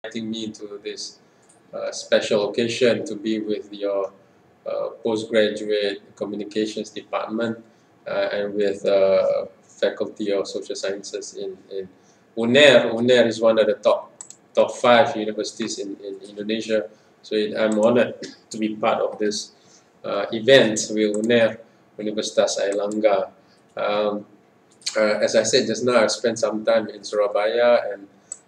inviting me to this special occasion to be with your postgraduate communications department and with Faculty of Social Sciences in UNER. UNER is one of the top 5 universities in Indonesia, so I'm honored to be part of this event with UNER, Universitas Airlangga. As I said just now, I've spent some time in Surabaya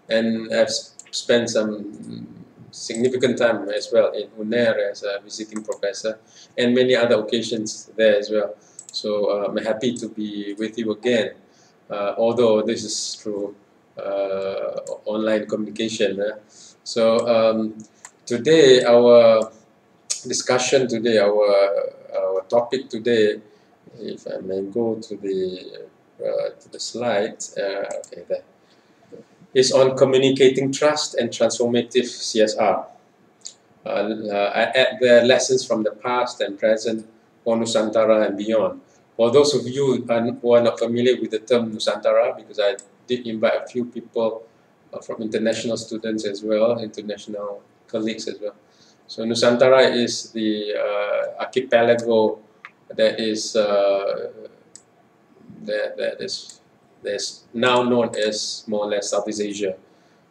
and I've spent some significant time as well in UNER as a visiting professor and many other occasions there as well. So I'm happy to be with you again, although this is through online communication. So today, our discussion today, our topic today, if I may go to the slide, okay, there, is on communicating trust and transformative CSR. I add the lessons from the past and present for Nusantara and beyond. For those of you who are not familiar with the term Nusantara, because I did invite a few people from international students as well, international colleagues as well. So Nusantara is the archipelago that is that's now known as more or less Southeast Asia.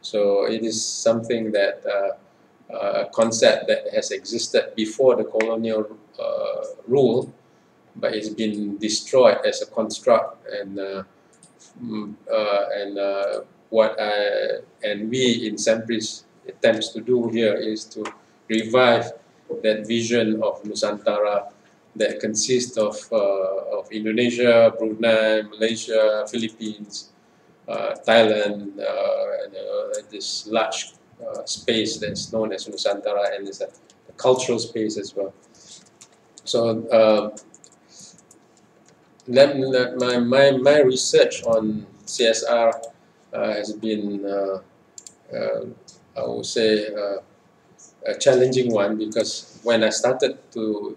So it is something that a concept that has existed before the colonial rule, but it's been destroyed as a construct. And we in CenPRIS attempts to do here is to revive that vision of Nusantara that consists of Indonesia, Brunei, Malaysia, Philippines, Thailand, and this large space that's known as Nusantara, and it's a cultural space as well. So my research on CSR has been, I would say, a challenging one, because when I started to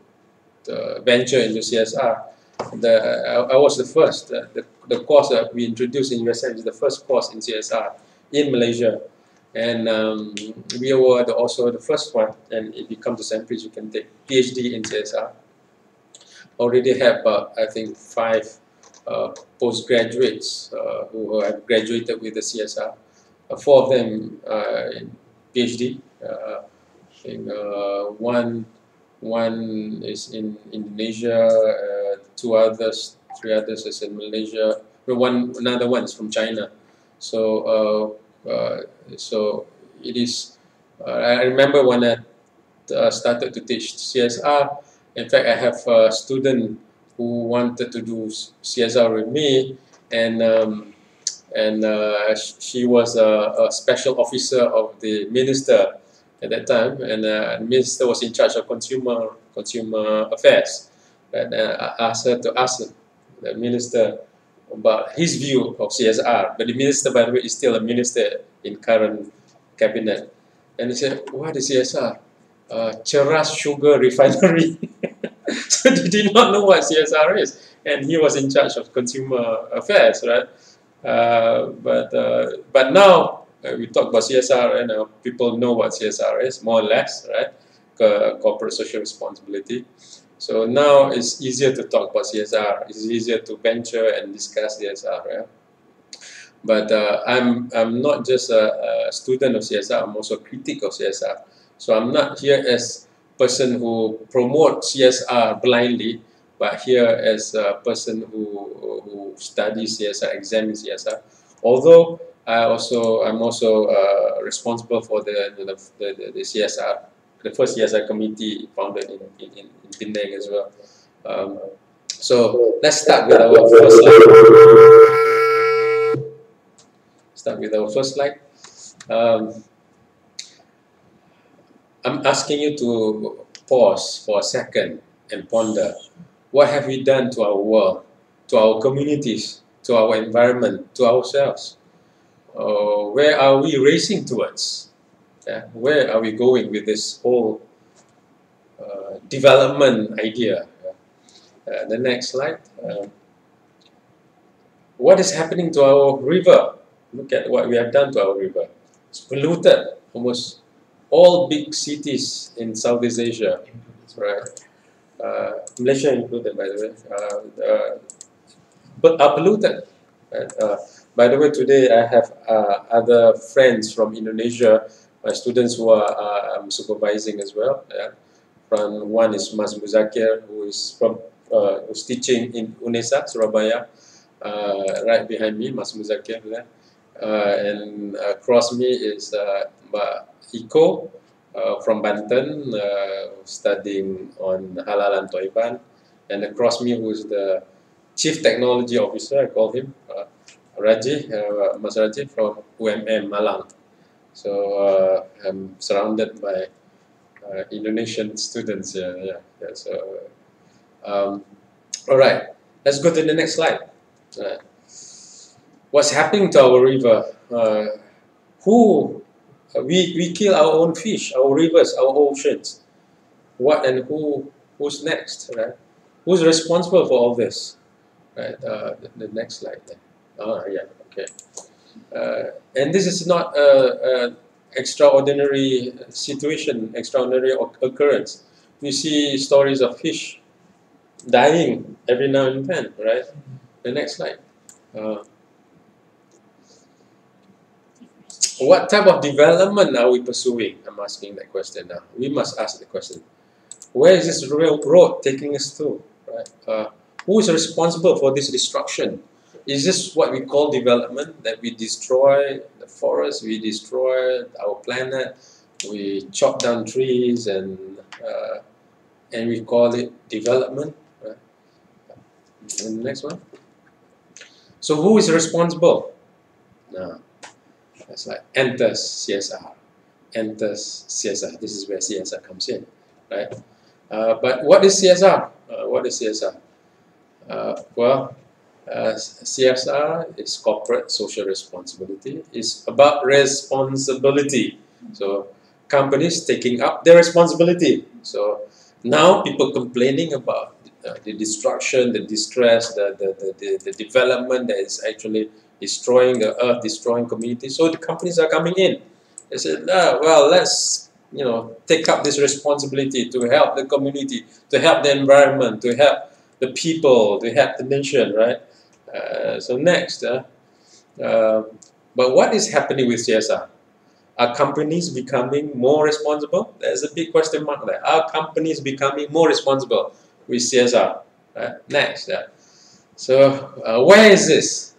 venture into CSR, I was the first. The course that we introduced in USM is the first course in CSR in Malaysia, and we were also the first one. And if you come to CenPRIS, you can take PhD in CSR. Already have about, I think, 5 postgraduates who have graduated with the CSR. 4 of them in PhD. I think one is in Indonesia, 3 others is in Malaysia. Another one is from China. So so it is. I remember when I started to teach CSR. In fact, I have a student who wanted to do CSR with me, and she was a special officer of the minister at that time, and the minister was in charge of consumer affairs. And I asked her to ask the minister about his view of CSR. But the minister, by the way, is still a minister in current cabinet. And he said, "What is CSR? Ceras Sugar Refinery." So they did not know what CSR is, and he was in charge of consumer affairs, right? But now we talk about CSR, and people know what CSR is, more or less, right? Corporate social responsibility. So now it's easier to talk about CSR. It's easier to venture and discuss CSR, right? But I'm not just a student of CSR. I'm also a critic of CSR. So I'm not here as person who promotes CSR blindly, but here as a person who studies CSR, examines CSR. Although I'm also responsible for the CSR, the first CSR committee founded in Penang as well. So let's start with our first slide. I'm asking you to pause for a second and ponder. What have we done to our world, to our communities, to our environment, to ourselves? Where are we racing towards? Where are we going with this whole development idea? The next slide. What is happening to our river? Look at what we have done to our river. It's polluted. almost all big cities in Southeast Asia, right? Malaysia included, by the way, but are polluted. Right? By the way, today I have other friends from Indonesia, my students who are I'm supervising as well. Yeah? From one is Mas Muzakir, who is from who's teaching in UNESA, Surabaya, right behind me, Mas Muzakir there. And across me is Mbak Iko from Banten, studying on Halal and Toiban. And across me, who is the Chief Technology Officer, I call him, Raji, Mas Raji from UMM Malang. So I'm surrounded by Indonesian students. Yeah. So, all right, let's go to the next slide. What's happening to our river? We kill our own fish, our rivers, our oceans. What and who's next? Right? Who's responsible for all this? Right. The next slide. Then. Yeah. Okay. And this is not an extraordinary situation, extraordinary occurrence. We see stories of fish dying every now and then. Right. The next slide. What type of development are we pursuing? I'm asking that question now. We must ask the question. Where is this road taking us to? Right? Who is responsible for this destruction? Is this what we call development? That we destroy the forest, we destroy our planet, we chop down trees, and we call it development? Right? And the next one. So who is responsible? Now, that's like enters CSR. Enters CSR. This is where CSR comes in, right? But what is CSR? What is CSR? CSR is corporate social responsibility. It's about responsibility. So companies taking up their responsibility. So now people complaining about the destruction, the distress, the development that is actually destroying the earth, destroying communities. So the companies are coming in. They said, well, let's take up this responsibility to help the community, to help the environment, to help the people, to help the nation, right? So next, but what is happening with CSR? Are companies becoming more responsible? There's a big question mark there. Are companies becoming more responsible with CSR? Next, so where is this?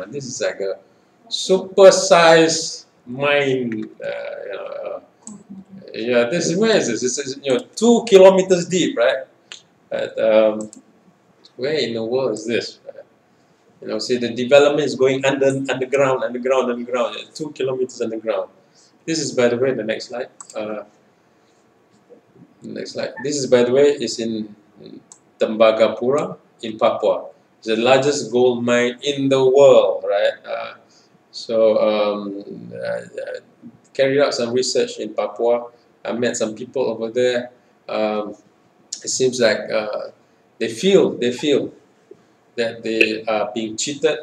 This is like a super-sized mine. Yeah, this is where is this? This is 2 kilometers deep, right? Where in the world is this? See, the development is going underground, 2 kilometers underground. This is, by the way, the next slide. Next slide. This is, by the way, is in Tembagapura in Papua. It's the largest gold mine in the world, right? Carried out some research in Papua. I met some people over there. It seems like they feel that they are being cheated,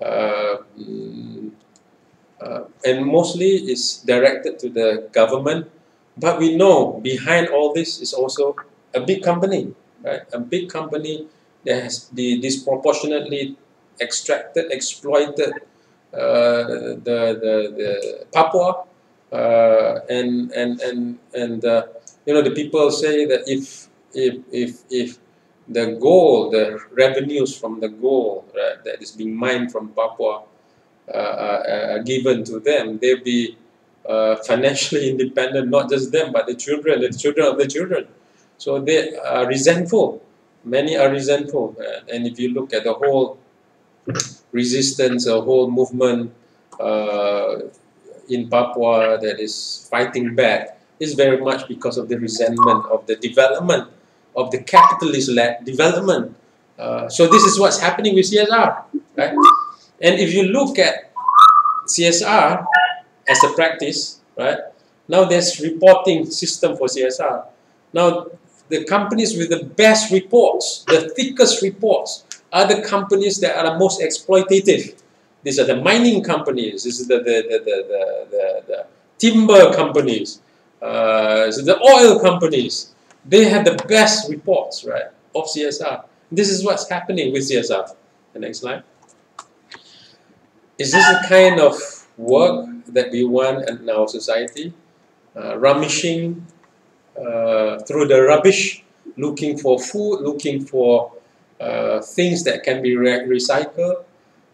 and mostly it's directed to the government. But we know behind all this is also a big company, right? A big company that has disproportionately exploited the Papua, the people say that if the gold, the revenues from the gold, right, that is being mined from Papua are given to them, they'll be financially independent, not just them, but the children of the children. So they are resentful. Many are resentful. And if you look at the whole resistance, a whole movement in Papua that is fighting back, is very much because of the resentment of the development, of the capitalist-led development. So this is what's happening with CSR, right? And if you look at CSR as a practice, right? Now there's reporting system for CSR. Now the companies with the best reports, the thickest reports, are the companies that are the most exploitative. These are the mining companies. This is the timber companies, so the oil companies, they have the best reports, right, of CSR. This is what's happening with CSR. The next slide. Is this the kind of work that we want in our society? Rummaging through the rubbish, looking for food, looking for things that can be recycled.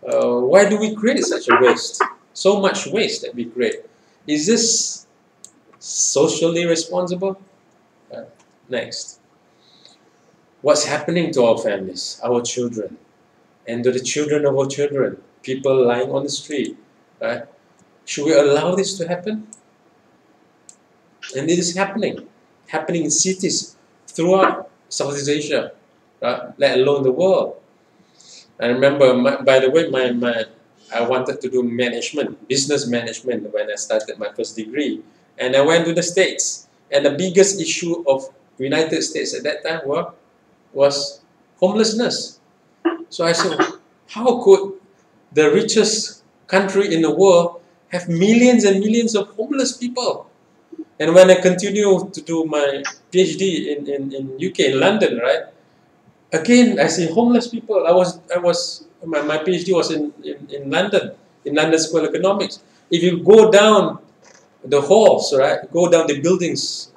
Why do we create such a waste? So much waste that we create. Is this socially responsible? Next. What's happening to our families, our children, and to the children of our children, people lying on the street, right? Should we allow this to happen? And it is happening in cities throughout Southeast Asia, right? Let alone the world. I remember, by the way, I wanted to do management, business management when I started my first degree. And I went to the States. And the biggest issue of United States at that time was homelessness. So I said, how could the richest country in the world have millions and millions of homeless people? And when I continued to do my PhD in UK, in London, right? Again, I see homeless people. My PhD was in London School of Economics. If you go down the halls, right, go down the buildings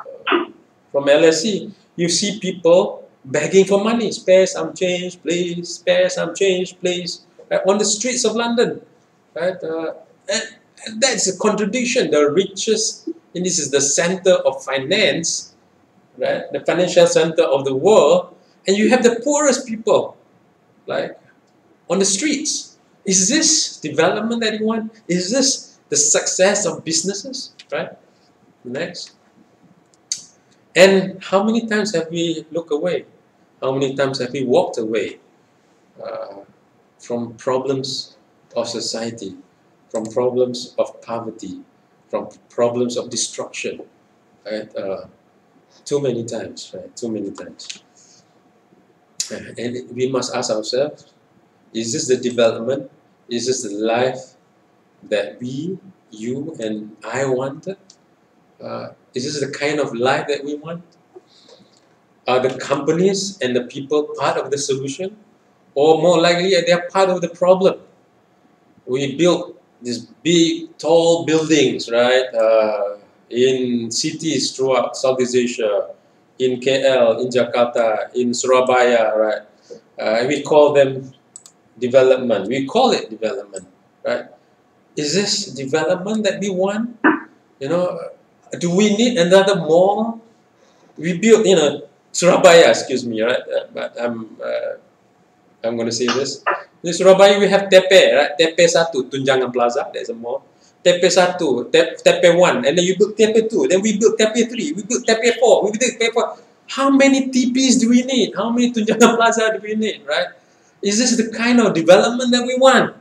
from LSE, you see people begging for money. Spare some change, please. Spare some change, please. Right, on the streets of London, right? And that's a contradiction. The richest, and this is the center of finance, right? The financial center of the world, and you have the poorest people, like on the streets. Is this development that you want? Is this the success of businesses? Right? Next. And how many times have we looked away? How many times have we walked away from problems of society, from problems of poverty, from problems of destruction? Right? Too many times, right? Too many times. And we must ask ourselves, is this the development? Is this the life that we, you, and I wanted? Is this the kind of life that we want? Are the companies and the people part of the solution? Or more likely, they are part of the problem? We built these big, tall buildings, right? In cities throughout Southeast Asia, in KL, in Jakarta, in Surabaya, right? And we call them development. We call it development, right? Is this development that we want? You know, do we need another mall? We built, Surabaya, excuse me, right? But I'm going to say this. In Surabaya, we have Tepe, right? Tepe 1, Tunjangan Plaza, there's a mall. Tepe 1, Tepe 1, and then you build Tepe 2, then we build Tepe 3, we build Tepe 4, we build Tepe 4. How many TPs do we need? How many Tunjangan Plaza do we need, right? Is this the kind of development that we want?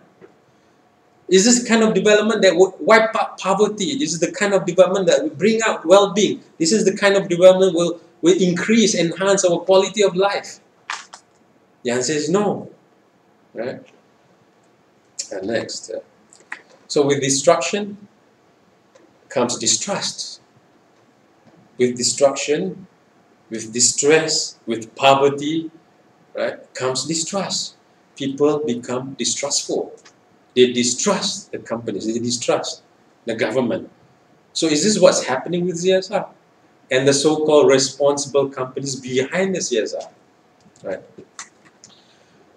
Is this the kind of development that would wipe out poverty? This is the kind of development that will bring out well-being. This is the kind of development will increase, enhance our quality of life. The answer is no, right? And next. So with destruction comes distrust. With destruction, with distress, with poverty, right, comes distrust. People become distrustful. They distrust the companies. They distrust the government. So is this what's happening with CSR? And the so-called responsible companies behind the CSR, right?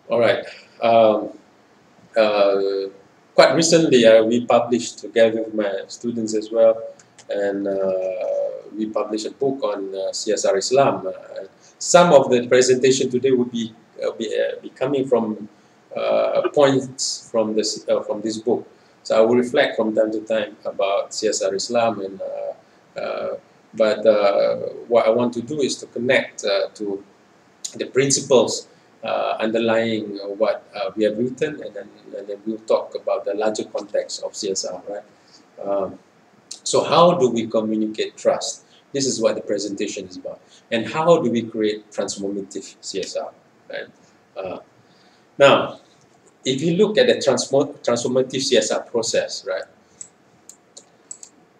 All right. Quite recently, we published together with my students as well, and we published a book on CSR Islam. Some of the presentation today will be coming from points from this book. So I will reflect from time to time about CSR Islam, and but what I want to do is to connect to the principles underlying what we have written, and then we'll talk about the larger context of CSR, right? So how do we communicate trust? This is what the presentation is about. And how do we create transformative CSR, right? Now, if you look at the transformative CSR process, right?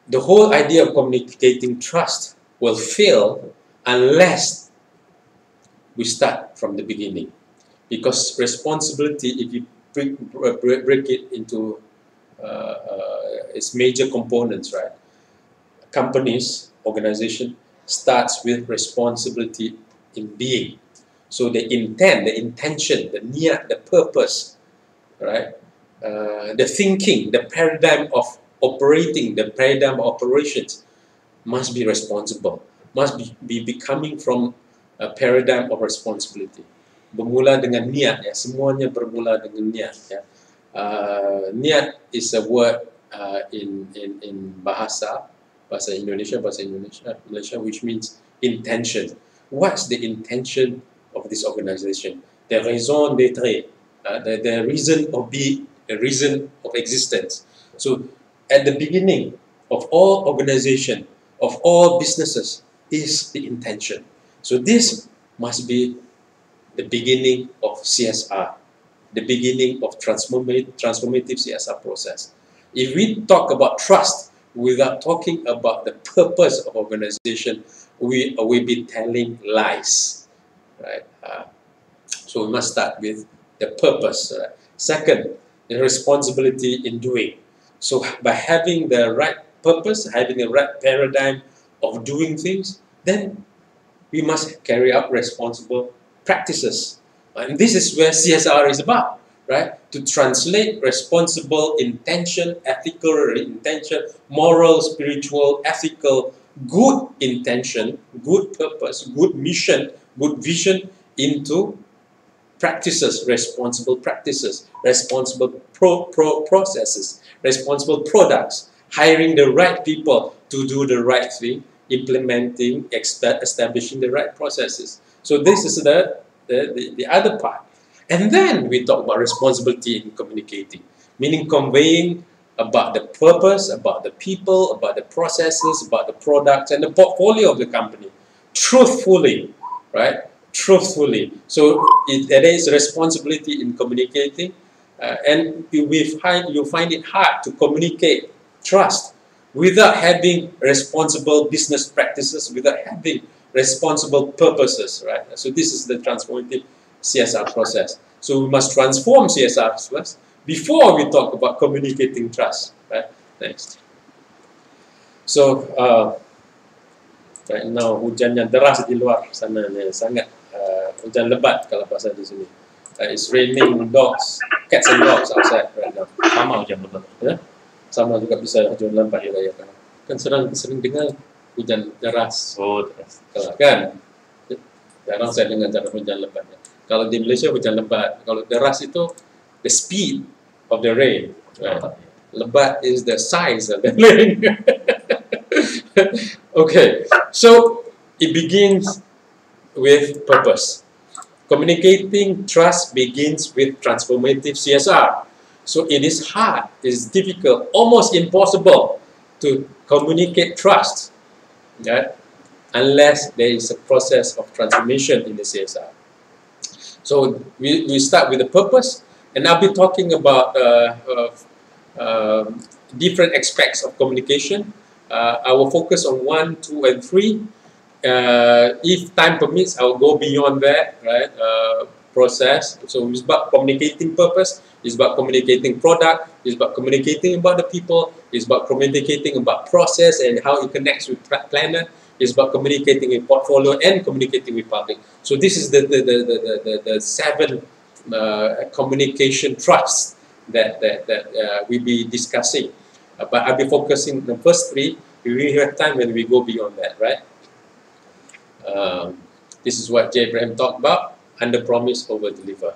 the whole idea of communicating trust will fail unless we start from the beginning. Because responsibility, if you break it into its major components, right? Companies, organization starts with responsibility in being. So the intent, the intention, the niat, the purpose, right? The thinking, the paradigm of operating, the paradigm of operations must be responsible, must be coming from a paradigm of responsibility. Bermula dengan niat, ya, semuanya bermula dengan niat. Ya. Niat is a word in bahasa Indonesia, Malaysia, which means intention. What's the intention of this organization? The raison d'être, the reason of being, the reason of existence. So, at the beginning of all organization, of all businesses, is the intention. So, this must be the beginning of CSR, the beginning of transformative CSR process. If we talk about trust without talking about the purpose of organization, we will be telling lies, right? So we must start with the purpose. Second, the responsibility in doing. So by having the right purpose, having the right paradigm of doing things, then we must carry out responsible practices. And this is where CSR is about, right? To translate responsible intention, ethical intention, moral, spiritual, ethical, good intention, good purpose, good mission, good vision into practices, responsible processes, responsible products, hiring the right people to do the right thing, implementing, establishing the right processes. So this is the other part. And then we talk about responsibility in communicating, meaning conveying about the purpose, about the people, about the processes, about the products, and the portfolio of the company, truthfully, right? Truthfully. So there is responsibility in communicating, and you find it hard to communicate trust without having responsible business practices, without having responsible purposes, right? So this is the transformative CSR process. So we must transform CSR first before we talk about communicating trust, right? Next. So right now hujan yang deras di luar sana ni, sangat hujan lebat kalau bahasa di sini. It's raining cats and dogs outside right now. Sama hujan lebat. Ya? Sama juga bisa hujan lebat ya kan. Kan sering dengar hujan deras. Oh, deras. Kan? Jarang saya dengar hujan lebat. Kalau di Malaysia hujan lebat, kalau deras itu the speed of the rain. Right? Lebat is the size of the rain. Okay, so it begins with purpose. Communicating trust begins with transformative CSR. So it is hard, it is difficult, almost impossible to communicate trust, yeah, unless there is a process of transformation in the CSR. So we start with the purpose, and I'll be talking about different aspects of communication. I will focus on 1, 2, and 3. If time permits, I will go beyond that, right? Process. So it's about communicating purpose, it's about communicating product, it's about communicating about the people, it's about communicating about process and how it connects with planet, it's about communicating with portfolio and communicating with public. So this is the 7 communication trusts that we'll be discussing. But I'll be focusing on the first 3. We will have time when we go beyond that, right? This is what J. Abraham talked about: under promise, over deliver.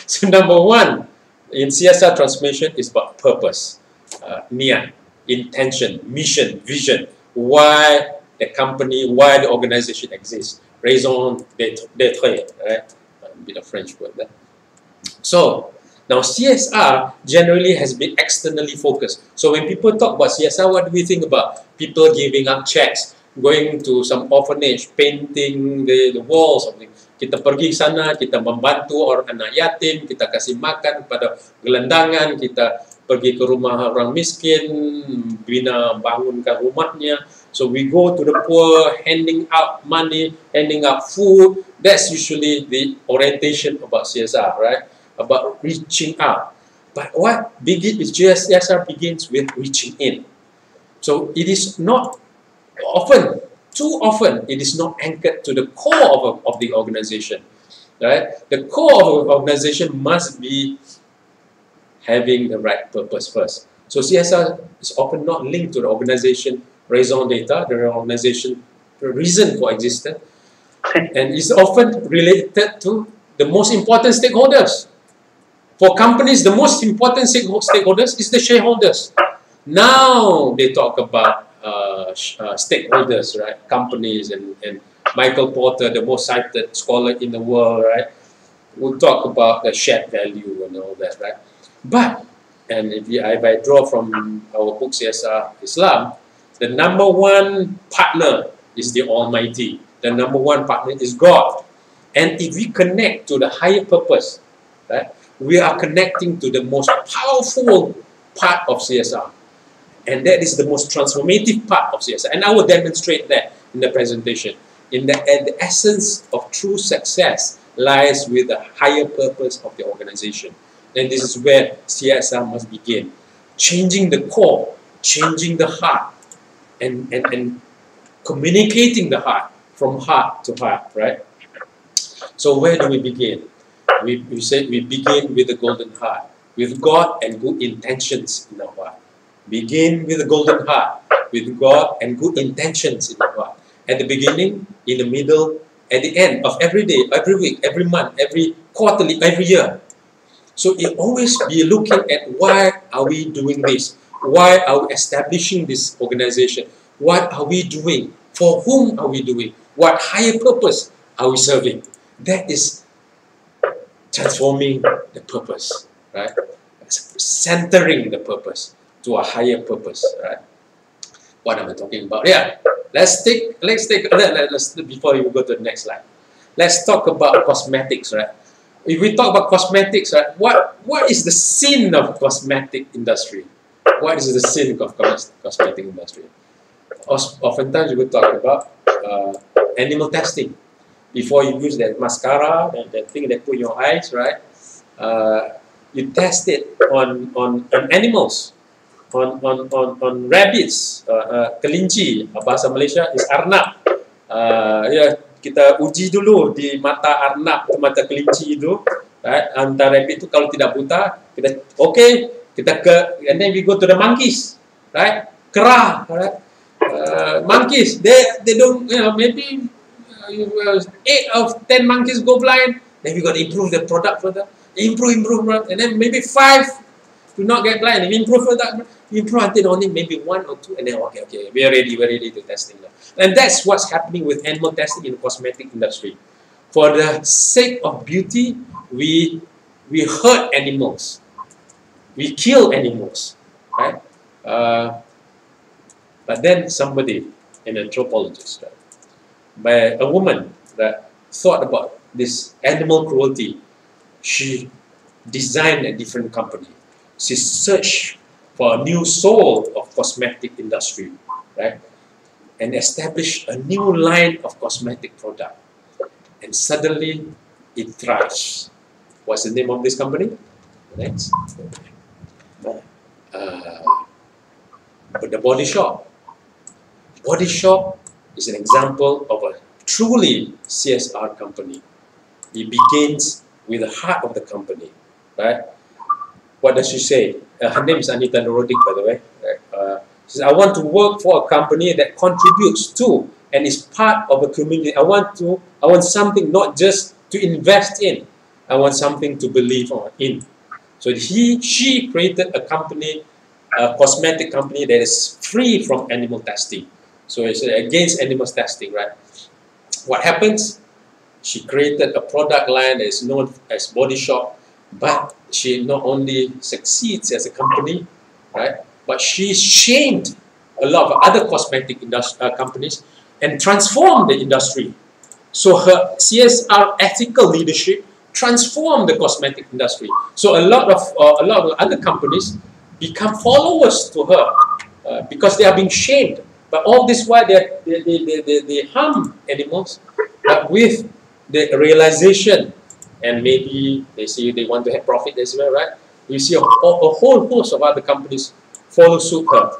So number 1 in CSR transformation is about purpose, niat, intention, mission, vision. Why the company, why the organization exists. Raison d'être, right? A bit of French word there. So now CSR generally has been externally focused. So when people talk about CSR, what do we think about? People giving up checks, going to some orphanage, painting the walls, something. Kita pergi sana, kita membantu orang anak yatim, kita kasih makan kepada gelandangan, kita pergi ke rumah orang miskin, bangunkan rumahnya. So we go to the poor, handing out money, handing out food. That's usually the orientation about CSR, right? About reaching out. But what CSR begins with reaching in. So it is not often, too often, it is not anchored to the core of the organization, right? The core of an organization must be having the right purpose first. So CSR is often not linked to the organization raison d'etre, the organization reason for existence, and is often related to the most important stakeholders. For companies, the most important stakeholders is the shareholders. Now they talk about stakeholders, right? Companies and Michael Porter, the most cited scholar in the world, right? We'll talk about the shared value and all that, right? But, and if I draw from our book CSR Islam, the number one partner is the Almighty. The number one partner is God. And if we connect to the higher purpose, right, we are connecting to the most powerful part of CSR. And that is the most transformative part of CSR. And I will demonstrate that in the presentation. And the essence of true success lies with the higher purpose of the organization. And this is where CSR must begin. Changing the core, changing the heart, and communicating the heart from heart to heart, right? So where do we begin? We said we begin with the golden heart, with God and good intentions in our heart. Begin with the golden heart, with God and good intentions in our heart. At the beginning, in the middle, at the end of every day, every week, every month, every quarterly, every year. So you always be looking at why are we doing this? Why are we establishing this organization? What are we doing? For whom are we doing? What higher purpose are we serving? That is transforming the purpose, right? Centering the purpose to a higher purpose, right? What am I talking about? Yeah, let's before you go to the next slide. Let's talk about cosmetics, right? If we talk about cosmetics, right, what is the sin of cosmetic industry? What is the sin of cosmetic industry? Oftentimes we will talk about animal testing. Before you use that mascara, that thing that put in your eyes, right? You test it on animals, on rabbits, kelinci. Bahasa Malaysia is arnab. Kita uji dulu di mata arnab atau mata kelinci itu, right? Antara rabbit itu kalau tidak buta, kita and then we go to the monkeys, right? Kera, right? Monkeys, they don't, maybe 8 of 10 monkeys go blind. Then we got to improve the product further, improve, and then maybe 5 do not get blind. And improve further, improve until only maybe 1 or 2, and then okay, we're ready to testing now. And that's what's happening with animal testing in the cosmetic industry. For the sake of beauty, we hurt animals, we kill animals, right? But then somebody, an anthropologist, right, by a woman that thought about this animal cruelty, she designed a different company. She searched for a new soul of cosmetic industry, right? And established a new line of cosmetic product. And suddenly, it thrives. What's the name of this company? Next. The Body Shop. Body Shop is an example of a truly CSR company. It begins with the heart of the company, right? What does she say? Her name is Anita Norodik, by the way. She says, I want to work for a company that contributes to and is part of a community. I want something not just to invest in. I want something to believe in. So she created a company, a cosmetic company that is free from animal testing. So it's against animal testing, right? What happens? She created a product line that is known as Body Shop, but she not only succeeds as a company, right? But she shamed a lot of other cosmetic companies and transformed the industry. So her CSR ethical leadership transformed the cosmetic industry. So a lot of other companies become followers to her because they are being shamed. But all this while they harm animals, but with the realization, and maybe they see they want to have profit as well, right? You see a whole host of other companies follow suit her,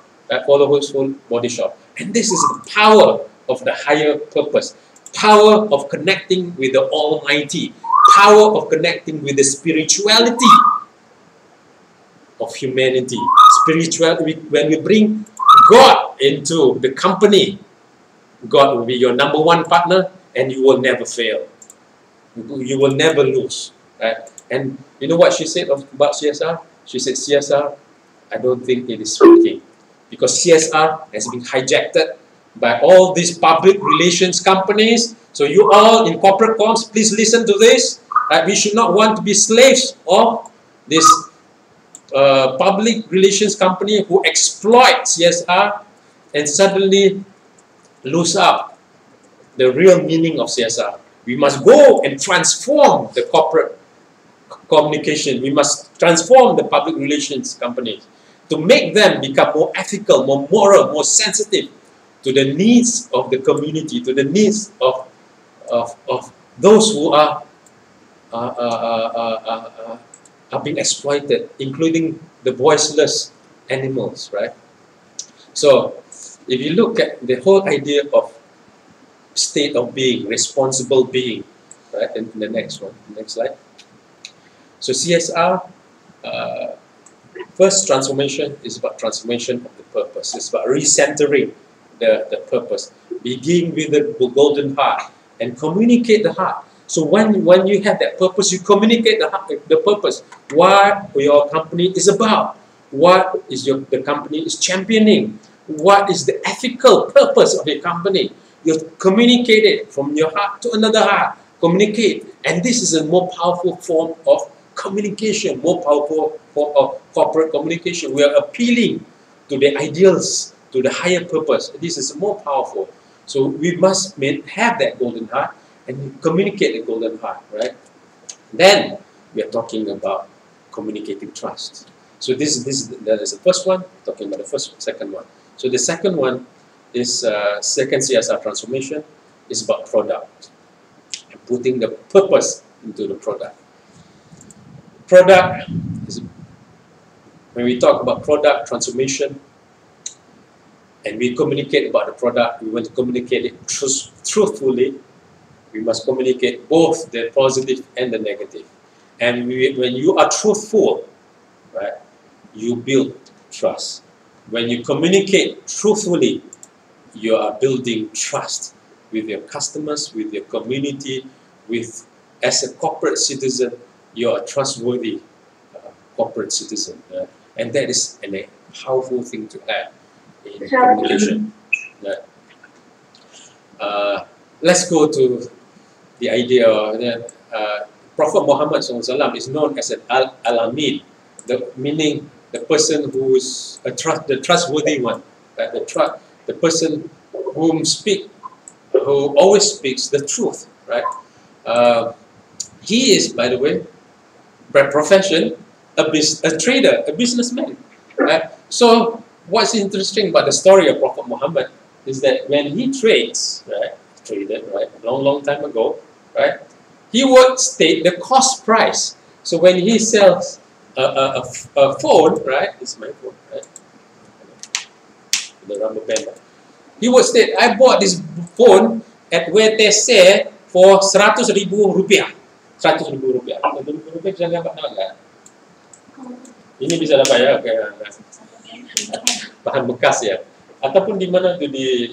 follow her full body shop. And this is the power of the higher purpose, power of connecting with the Almighty, power of connecting with the spirituality of humanity. Spirituality, when we bring God into the company, God will be your number one partner, and you will never fail. You will never lose, right? And you know what she said about CSR? She said, CSR, I don't think it is working, because CSR has been hijacked by all these public relations companies. So you all in corporate comms, please listen to this. We should not want to be slaves of this public relations company who exploit CSR and suddenly lose out the real meaning of CSR. We must go and transform the corporate communication. We must transform the public relations companies to make them become more ethical, more moral, more sensitive to the needs of the community, to the needs of those who are being exploited, including the voiceless animals, right? So, if you look at the whole idea of state of being, responsible being, right? And the next one, next slide. So CSR, first transformation is about transformation of the purpose. It's about recentering the purpose. Begin with the golden heart and communicate the heart. So when you have that purpose, you communicate the purpose. What your company is about. What is the company is championing. What is the ethical purpose of your company. You communicate it from your heart to another heart. Communicate. And this is a more powerful form of communication, more powerful form of corporate communication. We are appealing to the ideals, to the higher purpose. This is more powerful. So we must have that golden heart and communicate the golden heart, right? Then we are talking about communicating trust. So that is the first one, talking about the second one. So the second one is second CSR transformation is about product and putting the purpose into the product. Product is, when we talk about product transformation and we communicate about the product, we want to communicate it truthfully. We must communicate both the positive and the negative. And when you are truthful, right, you build trust. When you communicate truthfully, you are building trust with your customers, with your community, as a corporate citizen, you are a trustworthy corporate citizen. And that is a powerful thing to have in communication. Let's go to the idea that Prophet Mohammad SAW is known as an Al-Amin, meaning the person who is the trustworthy one, the person who always speaks the truth, right? He is, by the way, by profession, a trader, a businessman, right? So what's interesting about the story of Prophet Muhammad is that when he trades, traded, long time ago, right? He would state the cost price. So when he sells a phone, right? This is my phone, right? The rubber band. He would state, I bought this phone at WTC for 100,000 rupiah. 100,000 rupiah. 100,000 rupiah bisa dapat tak? Ini bisa dapat ya, okay. Bahan bekas ya. Ataupun di mana tu di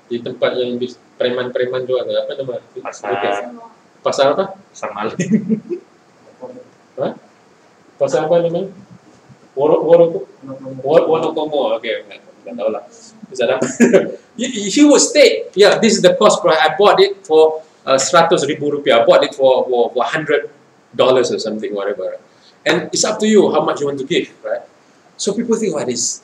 tempat yang preman-preman jual, apa nama? Pasar apa? Pasar Malay. Pasar apa namanya? Wonokomo. Okay, tak tahu lah. Bisa dapat. He would state, yeah, this is the cost price. I bought it for 100,000 rupiah. I bought it for $100 or something, whatever. And it's up to you how much you want to give, right? So people think, oh, this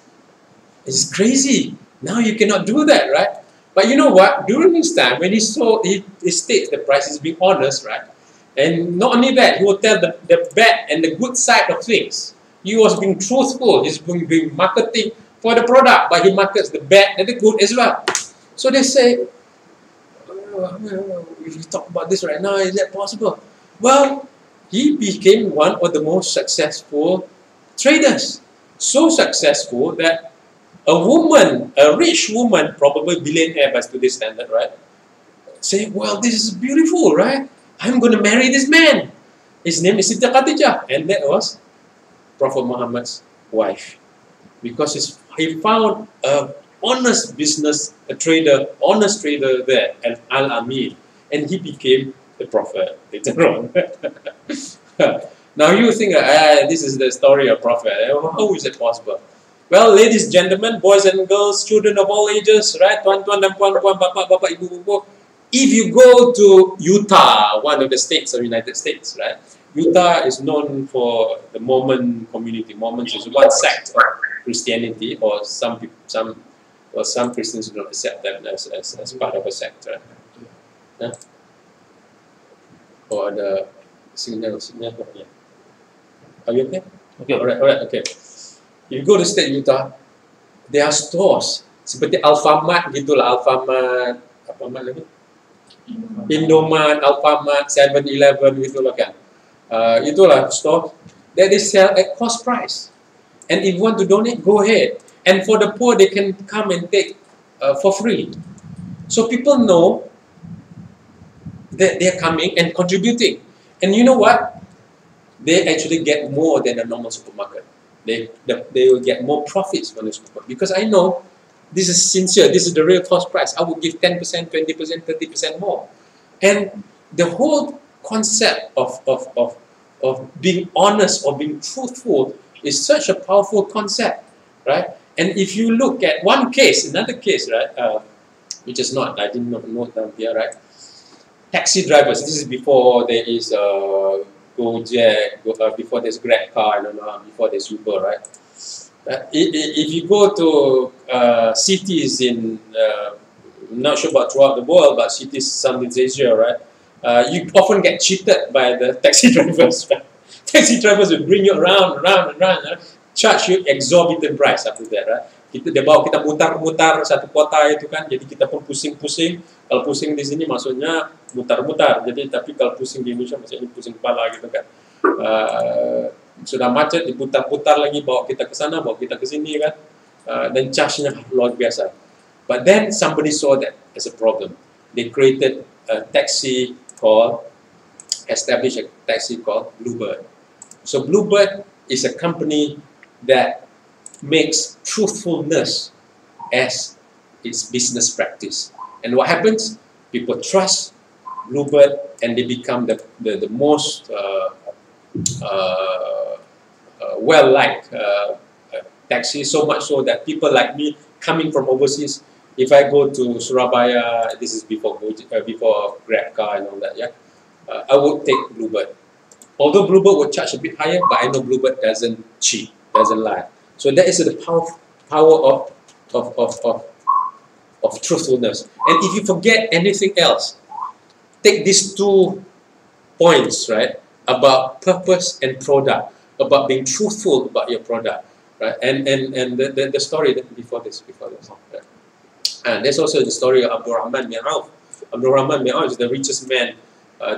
is crazy. Now you cannot do that, right? But you know what? During his time, when he states the price, is being honest, right? And not only that, he will tell the bad and the good side of things. He was being truthful. He's being marketing for the product, but he markets the bad and the good as well. So they say, if you talk about this right now, is that possible? Well, he became one of the most successful traders. So successful that a woman, a rich woman, probably billionaire by today's standard, right? Say, well, this is beautiful, right? I'm going to marry this man. His name is Siti Khadijah. And that was Prophet Muhammad's wife. Because he found a honest business, honest trader there, and Al-Amir. And he became the Prophet later on. Now you think, this is the story of Prophet. How is it possible? Well, ladies, gentlemen, boys and girls, children of all ages, right? Tuan-tuan dan puan-puan, bapak-bapak, ibu-ibu. If you go to Utah, one of the states of the United States, right? Utah is known for the Mormon community. Mormons is one sect of Christianity, or some Christians do not accept them as part of a sect, right? Huh? Or the signal. Yeah. Are you okay? Okay. All right. Okay. If you go to state Utah, there are stores seperti Alfamart gitulah, Alfamart, apa lagi? Indomart, Alfamart, 7-Eleven gitulah kan. Itulah store that they sell at cost price. And if you want to donate, go ahead. And for the poor, they can come and take for free. So people know that they're coming and contributing. And you know what? They actually get more than a normal supermarket. They will get more profits from the supermarket. Because I know this is sincere, this is the real cost price. I would give 10%, 20%, 30% more. And the whole concept of being honest or being truthful is such a powerful concept, right? And if you look at one case, another case, right, which is not, I did not note down here, right? Taxi drivers, this is before there is Gojek, before there's Grab car, I don't know, before there's Uber, right? If you go to cities in, I'm not sure about throughout the world, but cities Southeast Asia, right? You often get cheated by the taxi drivers, right? Taxi drivers will bring you around, right? Charge you exorbitant price after that, right? Dia bawa kita mutar-mutar satu kota itu kan, jadi kita pun pusing-pusing. Kalau pusing di sini maksudnya mutar-mutar. Jadi tapi kalau pusing di Indonesia maksudnya pusing kepala gitu kan. Sudah macet diputar-putar lagi, bawa kita ke sana, bawa kita ke sini kan. Dan charge-nya luar biasa. But then somebody saw that as a problem. They created a taxi called, established a taxi called Bluebird. So Bluebird is a company that makes truthfulness as its business practice. And what happens? People trust Bluebird and they become the most well-liked taxi, so much so that people like me coming from overseas, if I go to Surabaya, this is before Grab car and all that, yeah, I would take Bluebird. Although Bluebird would charge a bit higher, but I know Bluebird doesn't cheat, doesn't lie. So that is the power of truthfulness. And if you forget anything else, take these 2 points, right, about purpose and product, about being truthful about your product, right, and the story that before this. Right? And there's also the story of Abdurrahman bin Auf. Abdurrahman bin Auf is the richest man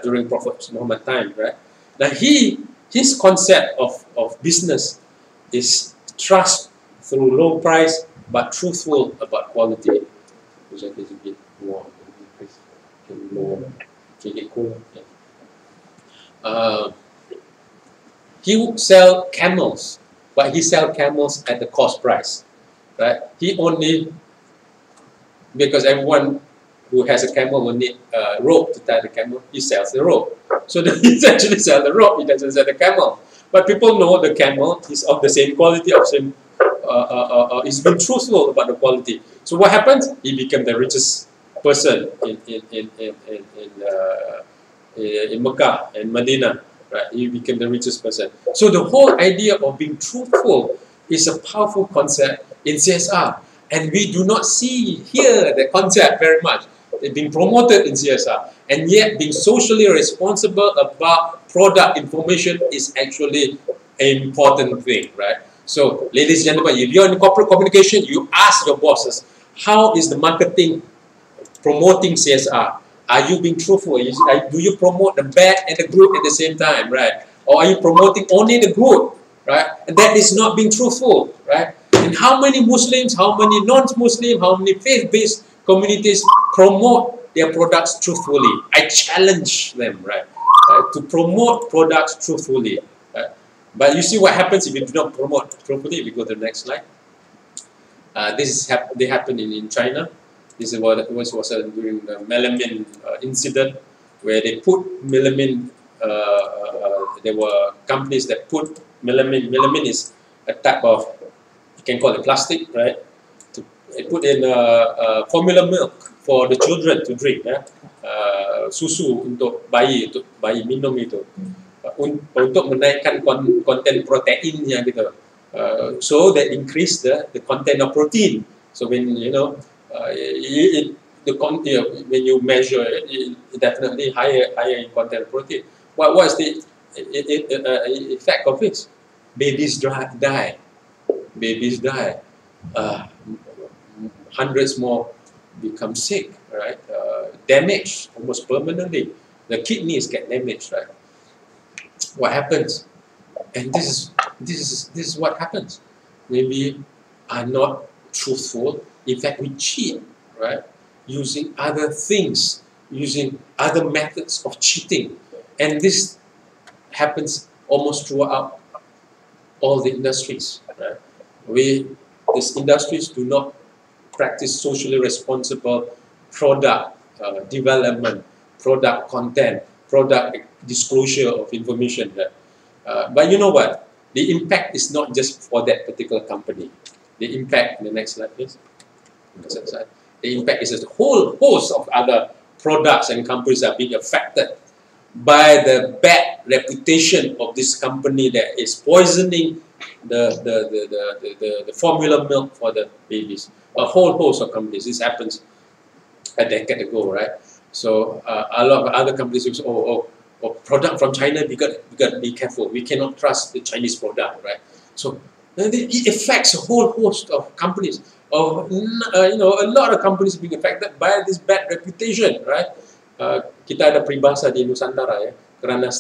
during Prophet Muhammad time, right? Now his concept of business is trust through low price, but truthful about quality. Which I think is a bit more. He would sell camels, but he sell camels at the cost price, right? He only, because everyone who has a camel will need a rope to tie the camel, he sells the rope. So he actually sells the rope, he doesn't sell the camel. But people know the camel is of the same quality, he's been truthful about the quality. So what happens? He became the richest person in Mecca and Medina, right? He became the richest person. So the whole idea of being truthful is a powerful concept in CSR. And we do not hear the concept very much. It's being promoted in CSR. And yet being socially responsible about product information is actually important thing, right? So, ladies and gentlemen, if you're in corporate communication, you ask your bosses, how is the marketing promoting CSR? Are you being truthful? Do you promote the bad and the good at the same time, right? Or are you promoting only the good, right? And that is not being truthful, right? And how many Muslims, how many non-Muslim, how many faith-based communities promote their products truthfully? I challenge them, right? To promote products truthfully. Right? But you see what happens if you do not promote truthfully. If we go to the next slide. They happened in China. This is what was during the melamine incident, where they put melamine. There were companies that put melamine. Melamine is a type of, you can call it plastic, right? They put in formula milk for the children to drink, susu untuk bayi minum itu, untuk menaikkan konten proteinnya gitu. So that increase the content of protein. So when when you measure it definitely higher in content of protein. What was the effect of this? Babies die. Babies die. Hundreds more become sick, right? Damaged almost permanently. The kidneys get damaged, right? What happens? And this is what happens when we are not truthful. In fact, we cheat, right? Using other things, using other methods of cheating. And this happens almost throughout all the industries, right? These industries do not practice socially responsible product development, product content, product disclosure of information. Right? But you know what? The impact is not just for that particular company. The impact, the next slide please. The impact is a whole host of other products and companies are being affected by the bad reputation of this company that is poisoning the formula milk for the babies. A whole host of companies. This happens a decade ago, right? So a lot of other companies will say, product from China, we got to be careful. We cannot trust the Chinese product, right? So it affects a whole host of companies. A lot of companies being affected by this bad reputation, right? Kita ada peribahasa di Nusantara ya, kerana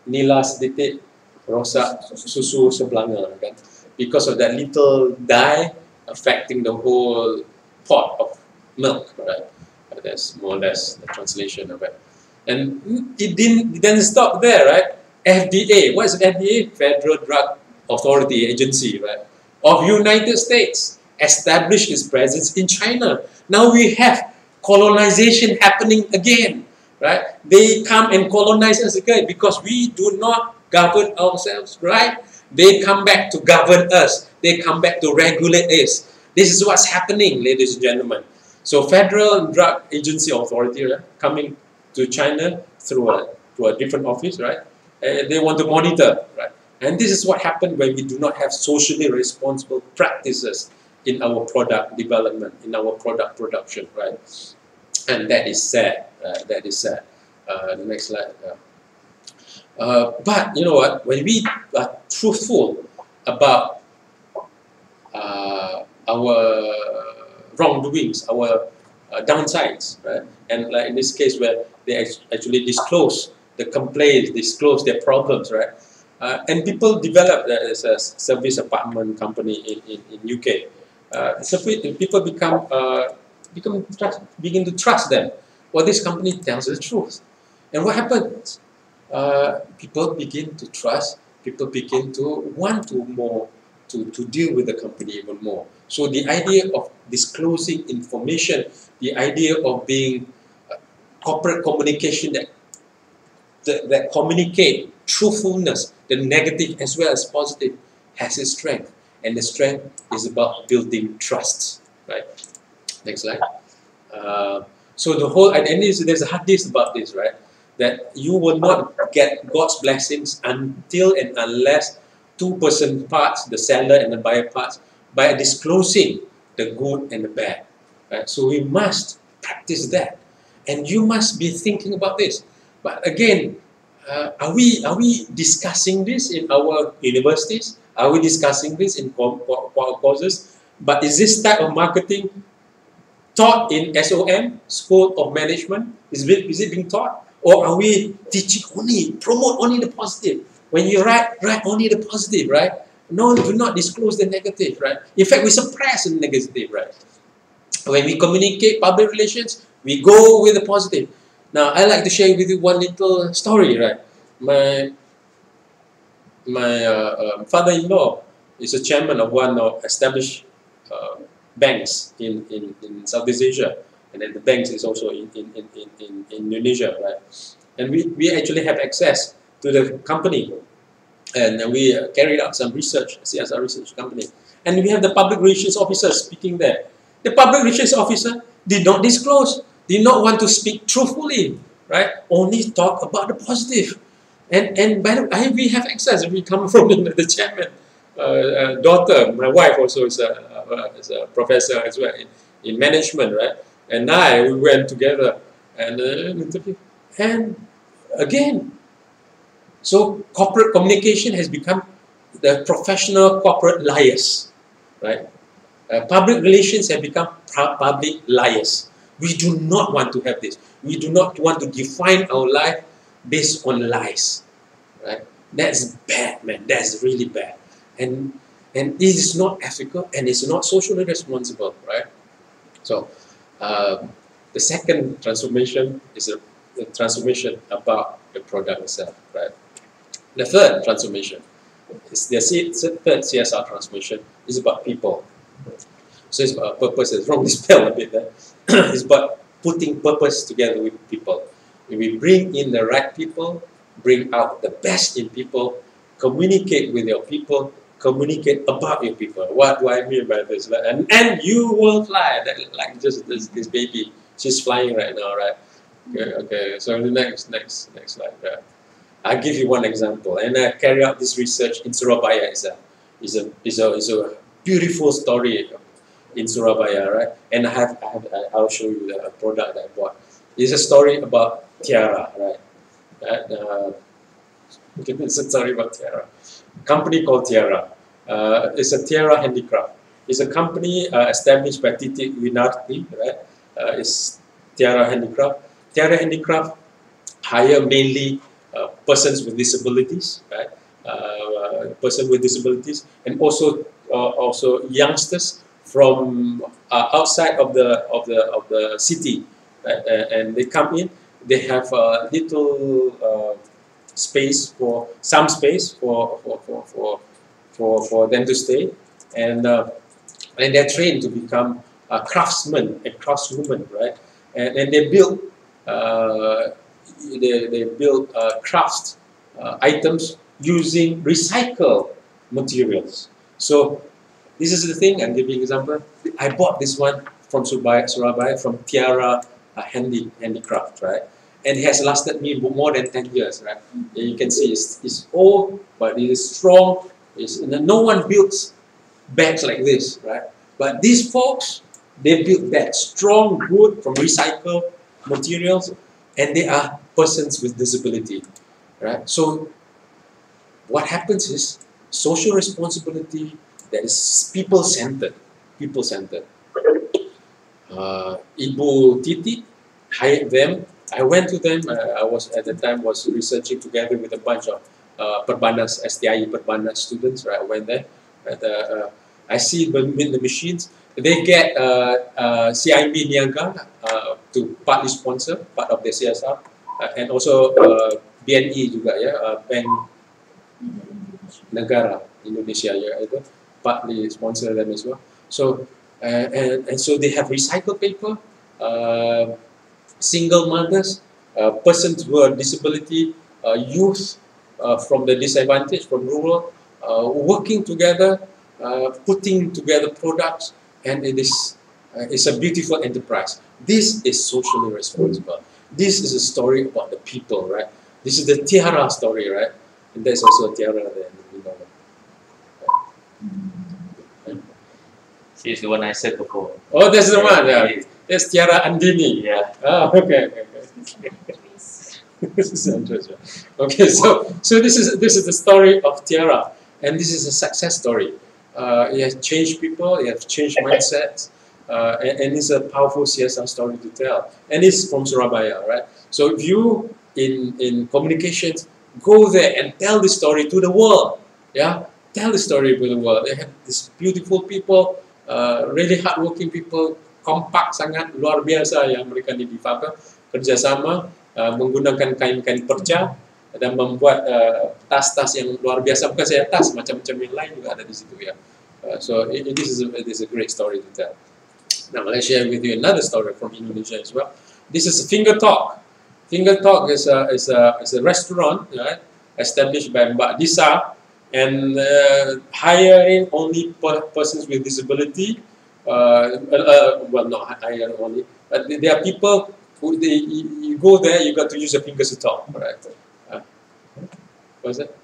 nila sedikit rosak susu sebelanga, kan? Because of that little dye affecting the whole pot of milk, right? That's more or less the translation of it. And it didn't stop there, right? FDA, what is FDA? Federal Drug Authority Agency, right? Of United States established its presence in China. Now we have colonization happening again, right? They come and colonize us again because we do not govern ourselves, right? They come back to govern us. They come back to regulate us. This is what's happening, ladies and gentlemen. So Federal Drug Agency Authority, right, coming to China through a different office, right? And they want to monitor, right? And this is what happened when we do not have socially responsible practices in our product development, in our product production, right? And that is sad. That is sad. The next slide. But you know what? When we are truthful about our wrongdoings, our downsides, right? And like in this case where they actually disclose the complaints, disclose their problems, right? And people develop as a service apartment company in UK. People begin to trust them. Well, this company tells the truth. And what happens? People begin to trust, people begin to want to deal with the company even more. So the idea of disclosing information, the idea of being corporate communication that communicate truthfulness, the negative as well as positive, has its strength. And the strength is about building trust. Right? Next slide. So the whole, and there's a hadith about this, right? That you will not get God's blessings until and unless two-person parts, the seller and the buyer parts, by disclosing the good and the bad. Right? So we must practice that. And you must be thinking about this. But again, are we discussing this in our universities? Are we discussing this in courses? But is this type of marketing taught in SOM, School of Management? Is it being taught? Or are we teaching only, promote only the positive? When you write only the positive, right? No, do not disclose the negative, right? In fact, we suppress the negative, right? When we communicate public relations, we go with the positive. Now, I like to share with you one little story, right? My father-in-law is a chairman of one of established banks in Southeast Asia, and then the banks is also in Indonesia, right? And we actually have access to the company, and we carried out some research, CSR research company, and we have the public relations officer speaking there. The public relations officer did not disclose, did not want to speak truthfully, right? Only talk about the positive. And by the way, we have access. We come from the chairman daughter. My wife also is a professor as well in management, right? And we went together and interview. And again, so corporate communication has become the professional corporate liars, right? Public relations have become public liars. We do not want to have this. We do not want to define our life based on lies, right? That's bad, man. That's really bad, and it is not ethical and it's not socially responsible, right? So, the second transformation is a transformation about the product itself, right? The third transformation is the third CSR transformation is about people. So it's about purpose. It's wrongly spelled a bit there. It's about putting purpose together with people. If we bring in the right people, bring out the best in people, communicate with your people, communicate about your people. What do I mean by this? And you will fly. Like just this baby, she's flying right now, right? Okay. So the next slide. I'll give you one example. And I carry out this research in Surabaya. Is a beautiful story in Surabaya, right? And I'll show you the product that I bought. It's a story about tiara, right? It's a story about tiara. Company called Tiara. It's a tiara handicraft. It's a company established by Titik Winarti, right? It's Tiara Handicraft. Tiara Handicraft hire mainly persons with disabilities, right? Person with disabilities, and also youngsters from outside of the city, right? And they come in. They have a little space for them to stay, and they're trained to become a craftsman and craftswoman, right? And they build crafts items using recycled materials. So this is the thing. I'm giving an example. I bought this one from Surabaya from Tiara Handicraft, right? And it has lasted me more than 10 years, right? And you can see it's old, but it is strong. No one builds bags like this, right? But these folks, they build bags, strong, good, from recycled materials, and they are persons with disability, right? So what happens is social responsibility that is people-centered, people-centered. Ibu Titi hired them. I went to them. I was at the time researching together with a bunch of Perbanas, STI Perbanas students. Right, I went there. I see the machines. They get CIMB Niaga to partly sponsor part of the CSR, and also BNI juga ya, Bank Negara Indonesia ya, itu partly sponsor them as well. So and so they have recycled paper. Single mothers, persons with disability, youth from the disadvantaged, from rural, working together, putting together products, and it's a beautiful enterprise. This is socially responsible. This is a story about the people, right? This is the tiara story, right? And there's also a tiara there. She's the one I said before. Oh, that's the one. Yeah. That's Tiara Andini. Yeah. Oh, okay. This is interesting. Okay, so this is the story of Tiara, and this is a success story. It has changed people, it has changed mindsets, and it's a powerful CSR story to tell. And it's from Surabaya, right? So if you in communications, go there and tell the story to the world. Yeah, tell the story to the world. They have these beautiful people, really hardworking people, kompak sangat, luar biasa yang mereka ni difabel, kerjasama, menggunakan kain-kain perca dan membuat tas-tas yang luar biasa. Bukan saya tas, macam-macam yang lain juga ada di situ ya. This is a great story to tell. Now let's share with you another story from Indonesia as well. This is Finger Talk. Finger Talk is a restaurant, right, established by Mbak Disa, and hiring only persons with disability. Well, not hiring only, but there are people who you go there, you got to use your fingers to talk, right? What's that?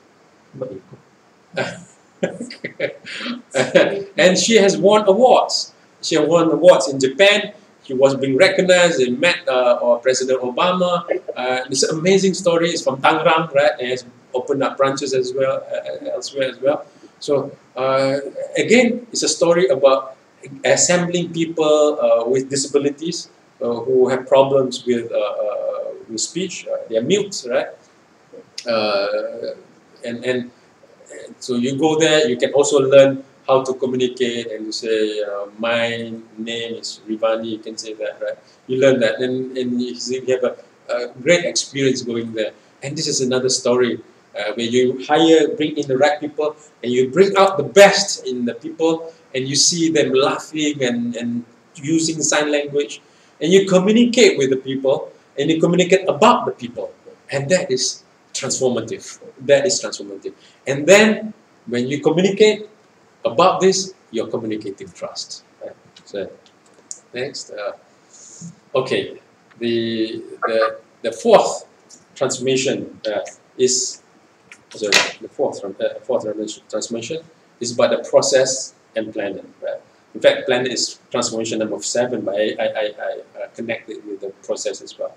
And she has won awards. She has won awards in Japan. She was being recognized. They met President Obama. It's an amazing story. It's from Tangerang, right? And has opened up branches as well, elsewhere as well. So again, it's a story about assembling people with disabilities who have problems with speech. They are mutes, right? And so you go there. You can also learn how to communicate, and you say, my name is Reevany, you can say that, right? You learn that, and you have a great experience going there. And this is another story where you bring in the right people, and you bring out the best in the people, and you see them laughing and using sign language, and you communicate with the people, and you communicate about the people, and that is transformative. That is transformative. And then, when you communicate about this, you're communicating trust. Right? So, next. Okay, the fourth transformation is the fourth transformation is about the process and planning. Right? In fact, planning is transformation number 7, but I connect it with the process as well,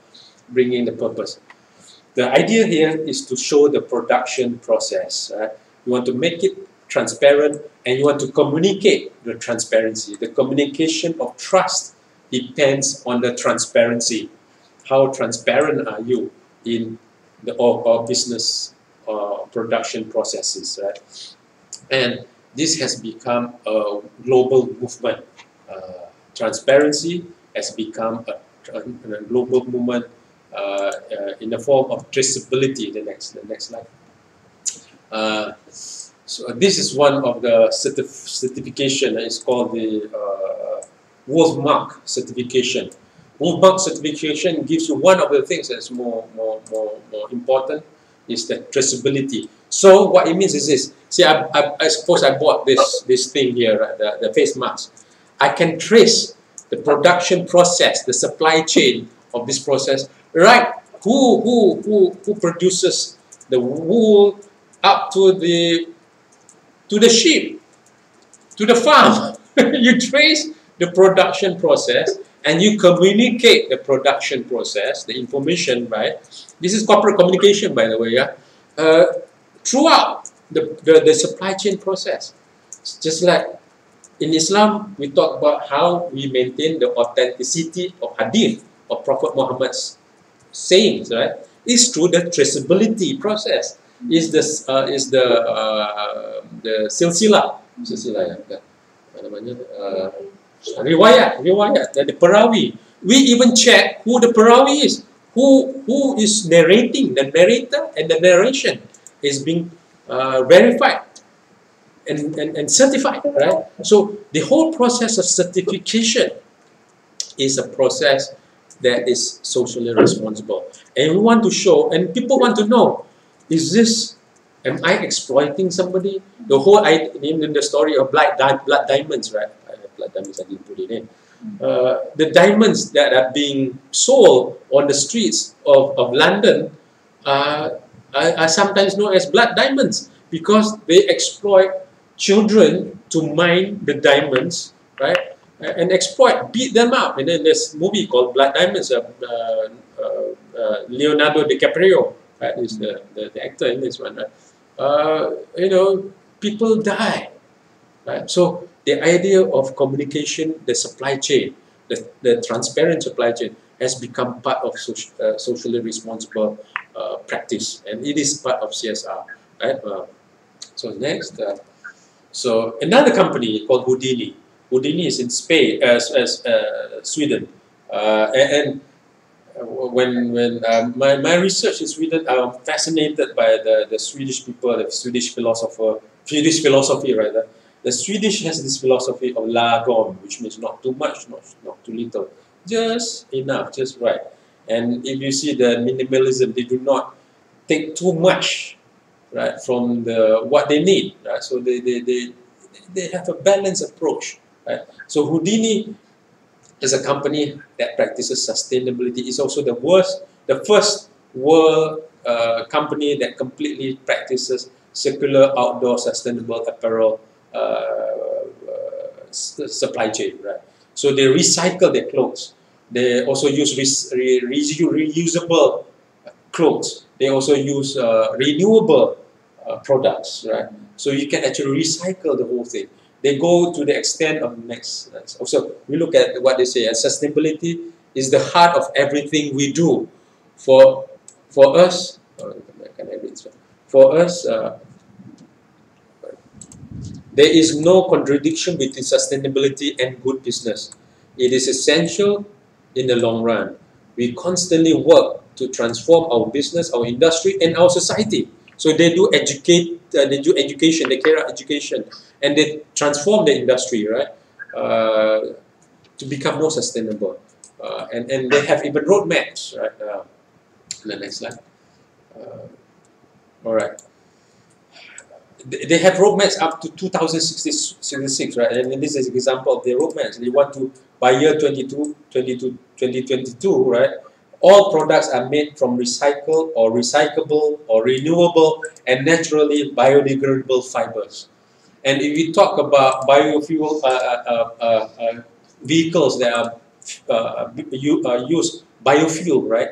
bringing the purpose. The idea here is to show the production process. Right? You want to make it transparent, and you want to communicate the transparency. The communication of trust depends on the transparency. How transparent are you in the business production processes, right? And this has become a global movement. Transparency has become a global movement in the form of traceability. The next slide. So this is one of the certification. It's called the Wolfmark certification. Wolfmark certification gives you one of the things that's more important is the traceability. So what it means is this. See, I suppose I bought this thing here, right, the face mask. I can trace the production process, the supply chain of this process, right? Who produces the wool up to the sheep, to the farm. You trace the production process and you communicate the production process, the information, right? This is corporate communication, by the way, yeah? Throughout the supply chain process. Just like in Islam, we talk about how we maintain the authenticity of hadith, of Prophet Muhammad's sayings, right? It's through the traceability process. Is the silsilah ya, apa namanya, riwayat, the perawi. We even check who the perawi is, who is narrating, the narrator and the narration is being verified and certified, right? So the whole process of certification is a process that is socially responsible, and we want to show, and people want to know, am I exploiting somebody? The whole in the story of blood diamonds, right? Blood diamonds, I didn't put it in. The diamonds that are being sold on the streets of London are sometimes known as blood diamonds because they exploit children to mine the diamonds, right? And beat them up. And then there's a movie called Blood Diamonds, Leonardo DiCaprio, right, is the actor in this one, right? You know, people die, right? So the idea of communication, the supply chain, the transparent supply chain has become part of socially responsible practice, and it is part of CSR, right? So next, so another company called Houdini. Houdini is in Spain, Sweden, and when my research in Sweden, I'm fascinated by the Swedish people, the Swedish philosophy rather. The Swedish has this philosophy of lagom, which means not too much, not too little, just enough, just right. And if you see the minimalism, they do not take too much, right, from what they need, right? So they have a balanced approach, right? So Houdini is a company that practices sustainability. It's also the first world company that completely practices circular outdoor sustainable apparel supply chain, right? So they recycle their clothes. They also use reusable clothes. They also use renewable products, right? So you can actually recycle the whole thing. They go to the extent of next. Also, we look at what they say, and sustainability is the heart of everything we do. For us, for us, there is no contradiction between sustainability and good business. It is essential in the long run. We constantly work to transform our business, our industry, and our society. So they do education, they carry out education, and they transform the industry, right, to become more sustainable. And they have even roadmaps, right? The next slide. All right. They have roadmaps up to 2066, right? And this is an example of their roadmaps. They want to, by year 2022, right? All products are made from recycled or recyclable or renewable and naturally biodegradable fibers. And if we talk about biofuel vehicles that use biofuel, right?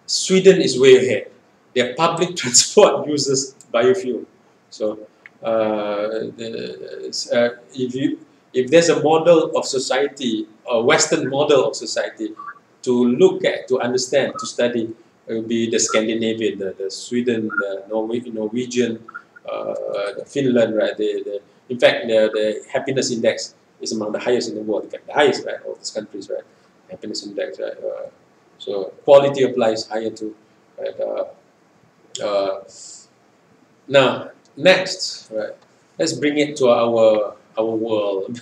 Sweden is way ahead. Their public transport uses biofuel. So if there's a model of society, a Western model of society to look at, to understand, to study, it will be the Scandinavian, the Sweden, the Norwegian, Finland, right? In fact, the happiness index is among the highest in the world. In fact, the highest, right, of these countries, right? Happiness index, right? So quality of life is higher too, right? Now, next, right? Let's bring it to our world.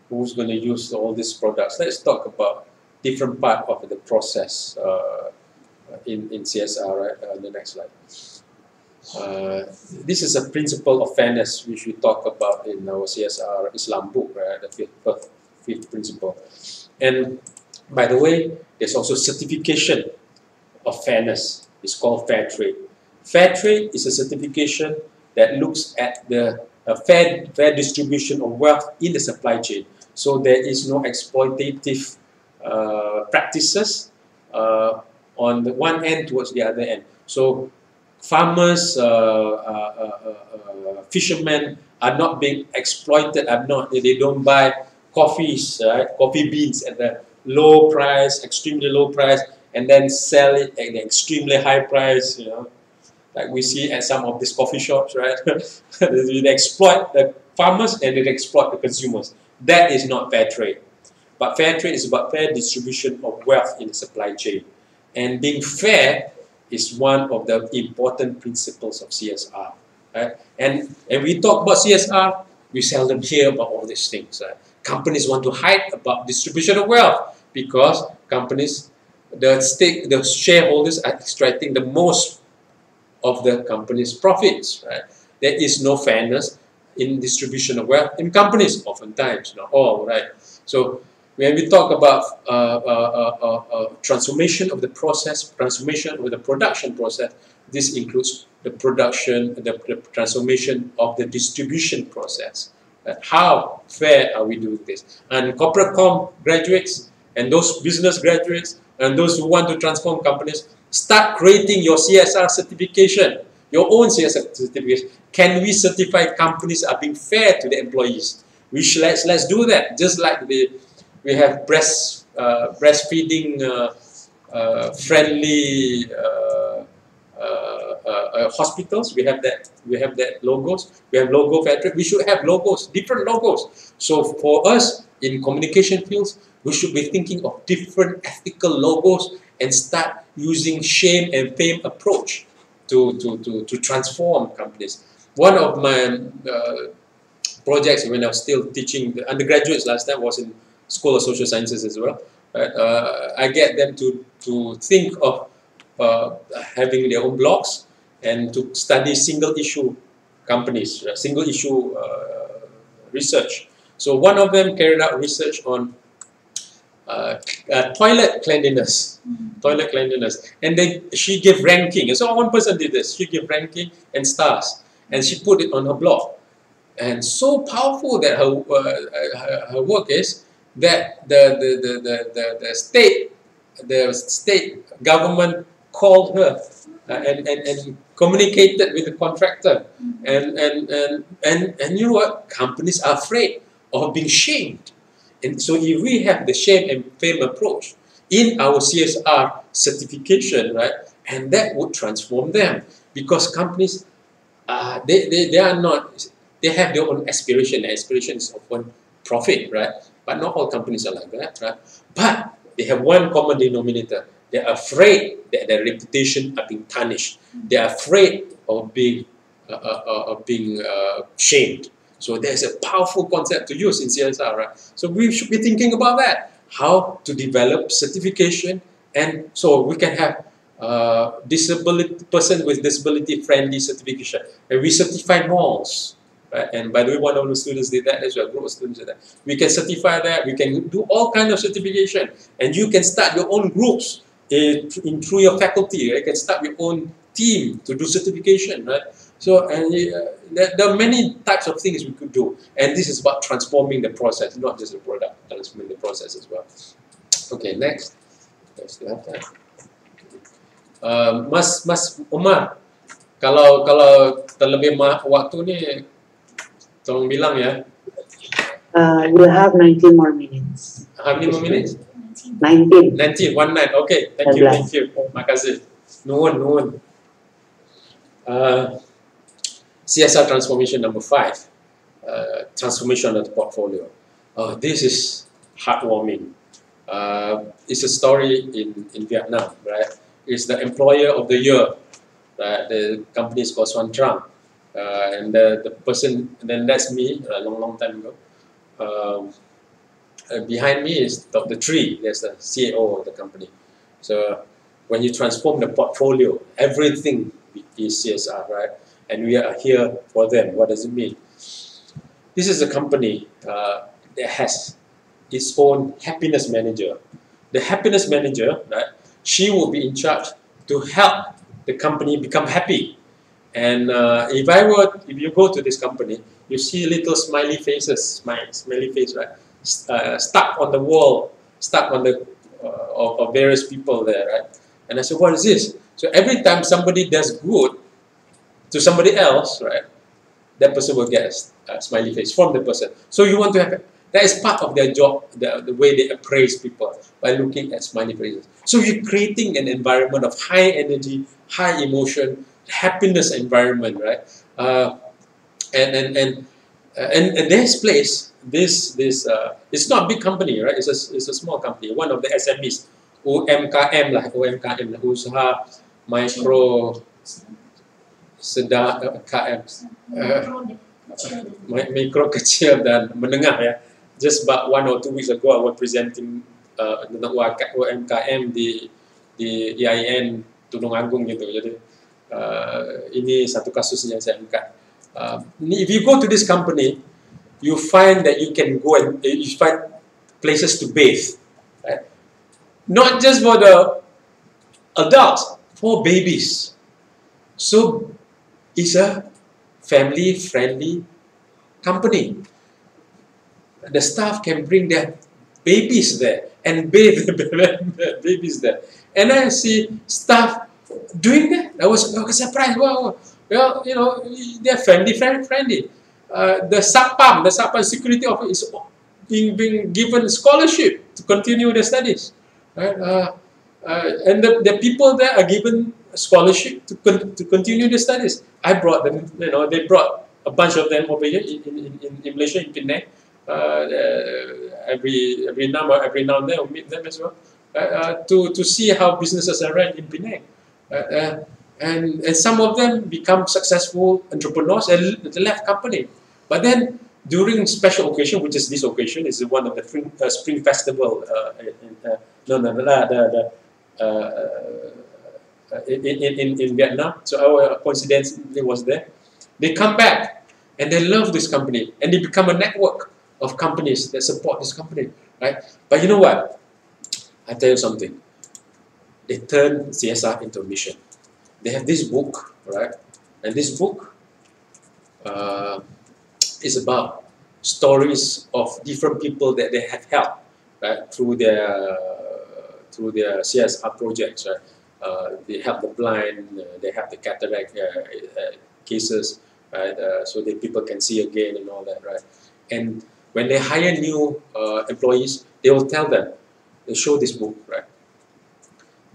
Who's going to use all these products? Let's talk about different part of the process in CSR, right? The next slide. This is a principle of fairness which we talk about in our CSR Islam book, right? The fifth principle. And by the way, there's also certification of fairness. It's called fair trade. Fair trade is a certification that looks at the fair distribution of wealth in the supply chain. So there is no exploitative practices on the one end towards the other end. So farmers, fishermen are not being exploited. They don't buy coffees, coffee beans at the low price, extremely low price, and then sell it at an extremely high price. You know, like we see at some of these coffee shops, right? They exploit the farmers and they exploit the consumers. That is not fair trade. But fair trade is about fair distribution of wealth in the supply chain. And being fair is one of the important principles of CSR. Right? And we talk about CSR, we seldom hear about all these things. Right? Companies want to hide about distribution of wealth because companies, the shareholders are extracting the most of the company's profits. Right? There is no fairness in distribution of wealth in companies, oftentimes, not all, right? So when we talk about transformation of the process, transformation of the production process, this includes the production, the transformation of the distribution process, How fair are we doing this? And corporate com graduates and those business graduates and those who want to transform companies, start creating your CSR certification, your own CSR certification. Can we certify companies are being fair to the employees? Let's do that. Just like we have breastfeeding friendly hospitals. We have that logos. We have logo factory. We should have logos, different logos. So for us in communication fields, we should be thinking of different ethical logos and start using shame and fame approach to transform companies. One of my projects when I was still teaching the undergraduates last time was in School of Social Sciences as well. I get them to think of having their own blogs and to study single issue companies, single issue research. So one of them carried out research on toilet cleanliness, and then she gave ranking. And so one person did this. She gave ranking and stars, and she put it on her blog. And so powerful that her work is that the state government called her and communicated with the contractor, and you know what? Companies are afraid of being shamed. And so if we have the shame and fame approach in our CSR certification, right, and that would transform them, because companies, they are not, they have their own aspiration. The aspiration is often profit, right? But not all companies are like that, right? But they have one common denominator. They're afraid that their reputation are being tarnished. They're afraid of being shamed. So there's a powerful concept to use in CSR, right? So we should be thinking about that. How to develop certification, and so we can have person with disability friendly certification. And we certify malls. Right? And by the way, one of the students did that as well. A group of students did that. We can certify that. We can do all kinds of certification, and you can start your own groups through your faculty. Right? You can start your own team to do certification, right? So, and there are many types of things we could do, and this is about transforming the process, not just the product, transforming the process as well. Okay, next. Mas Umar, kalau terlebih waktu ni, tolong bilang ya. We'll have 19 more minutes. How many more minutes? 19. 19. Okay, thank you. Makasih. Nuwun. CSR transformation number 5. Transformation of the portfolio. This is heartwarming. It's a story in Vietnam, right? It's the employer of the year. Right? The company is called Xuan Trang. And the person, then that's me, a long time ago. Behind me is the tree, there's the CEO of the company. So when you transform the portfolio, everything is CSR, right? And we are here for them. What does it mean? This is a company that has its own happiness manager. The happiness manager, right, she will be in charge to help the company become happy. And if you go to this company, you see little smiley faces, smiley face, right, stuck on the wall, stuck on the of various people there, right? And I said, what is this? So every time somebody does good to somebody else, right, that person will get a smiley face from the person. So you want to have that is part of their job, the way they appraise people by looking at smiley faces. So you're creating an environment of high energy, high emotion, happiness environment, right? And this place, it's not a big company, right? It's a small company. One of the SMEs, UMKM lah, usaha micro sedar KM, mikro kecil dan menengah ya. Just about 1 or 2 weeks ago, I was presenting tentang UMKM di IAIN Tulung Agung gitu. Jadi ini satu kasus yang saya angkat. If you go to this company, you find that you can go and you find places to bathe, right? Not just for the adults, for babies. So it's a family-friendly company. the staff can bring their babies there and bathe the babies there. And I see staff doing that. I was surprised. Wow, well, you know, they're friendly. The Sapam security office is being given scholarship to continue their studies, right? And the people there are given scholarship to continue their studies. I brought them, you know, they brought a bunch of them over here in Malaysia, in Penang. Every now and then, I'll meet them as well, to see how businesses are run in Penang. And some of them become successful entrepreneurs and left company. But then during special occasion, which is this occasion, is one of the spring festival in Vietnam. So our coincidentally was there. They come back and they love this company and they become a network of companies that support this company, right? But you know what? I tell you something. They turn CSR into a mission. They have this book, right? And this book is about stories of different people that they have helped, right? Through their CSR projects, right? They help the blind, they help the cataract cases, right? So that people can see again and all that, right? And when they hire new employees, they will tell them, they show this book, right?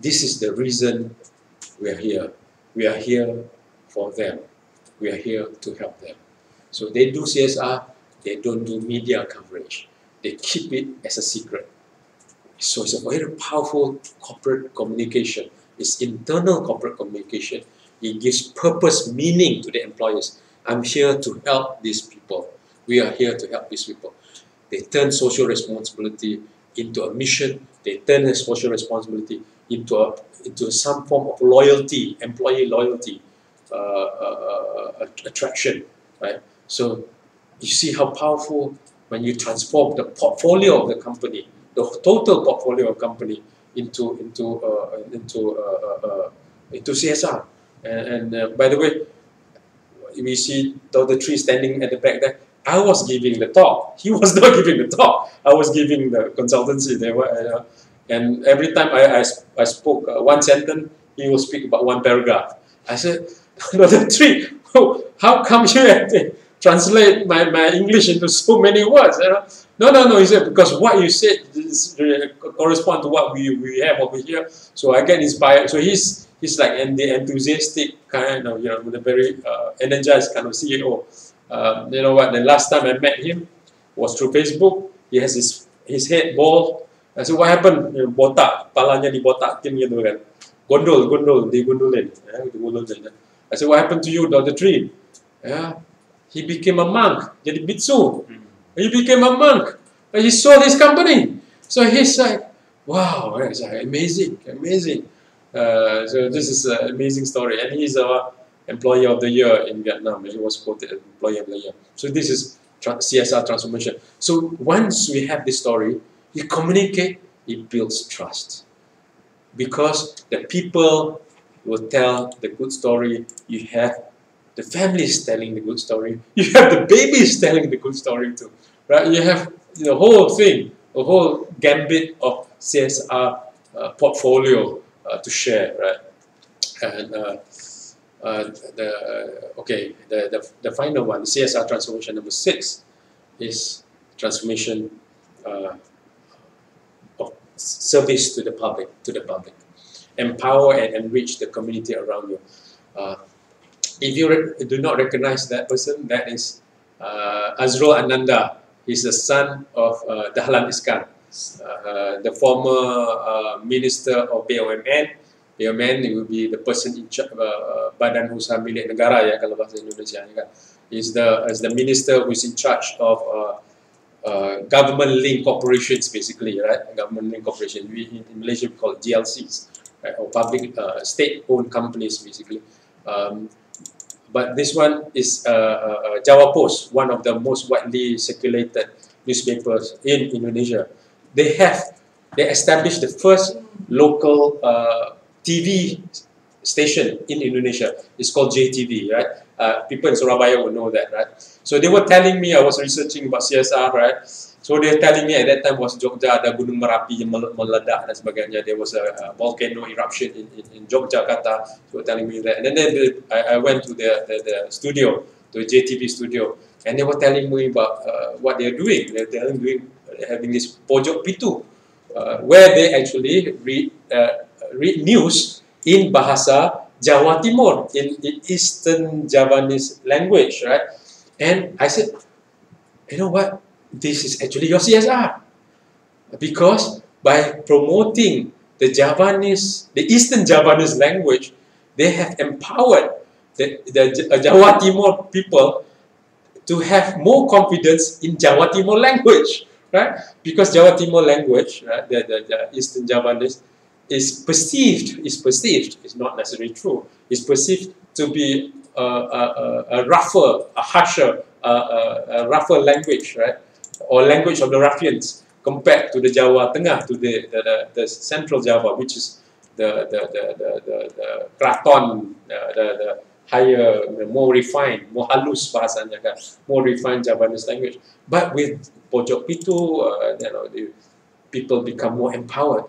This is the reason we are here. We are here for them. We are here to help them. So they do CSR, they don't do media coverage. They keep it as a secret. So it's a very powerful corporate communication. It's internal corporate communication. It gives purpose, meaning to the employees. I'm here to help these people. We are here to help these people. They turn social responsibility into a mission. They turn a social responsibility into some form of loyalty, employee loyalty, attraction, right? So you see how powerful when you transform the portfolio of the company, the total portfolio of company into CSR. And by the way, we see Dr. Tree standing at the back there. I was giving the talk. He was not giving the talk. I was giving the consultancy. And every time I spoke one sentence, he will speak about one paragraph. I said, Dr. Tree, how come you have to translate my English into so many words? No, he said, because what you said corresponds to what we have over here. So I get inspired. So he's like the enthusiastic kind of, the very energized kind of CEO. You know what, the last time I met him was through Facebook. He has his head bald. I said, what happened? Botak, palanya dibotakin gitu kan. Digondolin. I said, what happened to you, Dr. Tree? He became a monk, jadi bitsu. He became a monk. He sold his company. So he's like, wow, it's like amazing. So this is an amazing story. And he's our Employee of the Year in Vietnam. He was quoted as Employee of the Year. So this is CSR transformation. So once we have this story, you communicate, it builds trust. Because the people will tell the good story, you have the families telling the good story, you have the babies telling the good story too. Right? You have the whole thing, the whole gambit of CSR portfolio to share, right? And the final one, CSR transformation number 6, is transformation of service to the public. Empower and enrich the community around you. If you do not recognize that person, that is Azrul Ananda. He's the son of Dahlan Iskan, the former minister of BUMN. BUMN will be the person in charge, Badan Usaha Milik Negara ya kalau bahasa Indonesia kan. Is the minister who is in charge of government-linked corporations, basically, right? Government-linked corporation. In Malaysia we call it GLCs, right? Or public state-owned companies, basically. But this one is Jawa Post, one of the most widely circulated newspapers in Indonesia. They established the first local TV station in Indonesia. It's called JTV, right? People in Surabaya will know that, right? So they were telling me, I was researching about CSR, right? So they're telling me at that time was Jogja ada gunung Merapi yang meledak dan sebagainya. There was a volcano eruption in Yogyakarta. So they were telling me that. And then I went to the studio, to the JTV studio, and they were telling me about what they're doing. They're having this pojok pitu, where they actually read news in bahasa Jawa Timur, in Eastern Javanese language, right? And I said, you know what? This is actually your CSR. Because by promoting the Eastern Javanese language, they have empowered the Jawa Timur people to have more confidence in Jawa Timur language, right? Because Jawa Timur language, right, the Eastern Javanese, is perceived, it's not necessarily true, is perceived to be a rougher, a harsher, a rougher language, right? Or language of the ruffians compared to the Jawa Tengah, to the central Java, which is the Kraton, the higher, more refined, more halus bahasanya kan, more refined Javanese language. But with pojok pitu, the people become more empowered.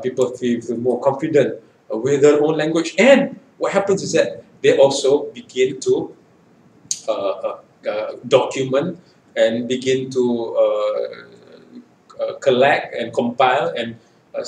People feel more confident with their own language. And what happens is that they also begin to document and begin to collect and compile and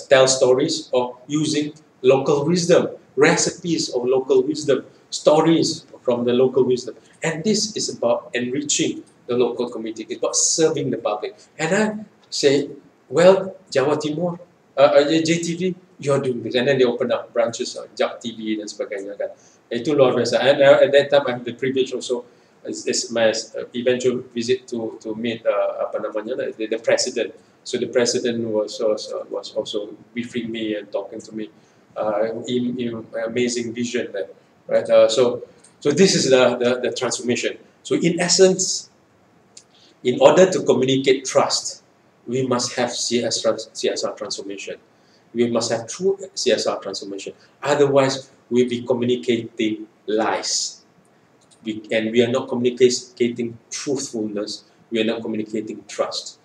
tell stories of using local wisdom, recipes of local wisdom, stories from the local wisdom. And this is about enriching the local community. It's about serving the public. And I say, well, Jawa Timur, JTV, you're doing this. And then they open up branches on JAK TV dan sebagainya kan. Itu luar biasa. And at that time, I have the privilege also, it's my eventual visit to meet the president. So the president was also briefing me and talking to me. Amazing vision there, right? So this is the transformation. So in essence, in order to communicate trust, we must have CSR transformation. We must have true CSR transformation. Otherwise, we'll be communicating lies. And we are not communicating truthfulness. We are not communicating trust.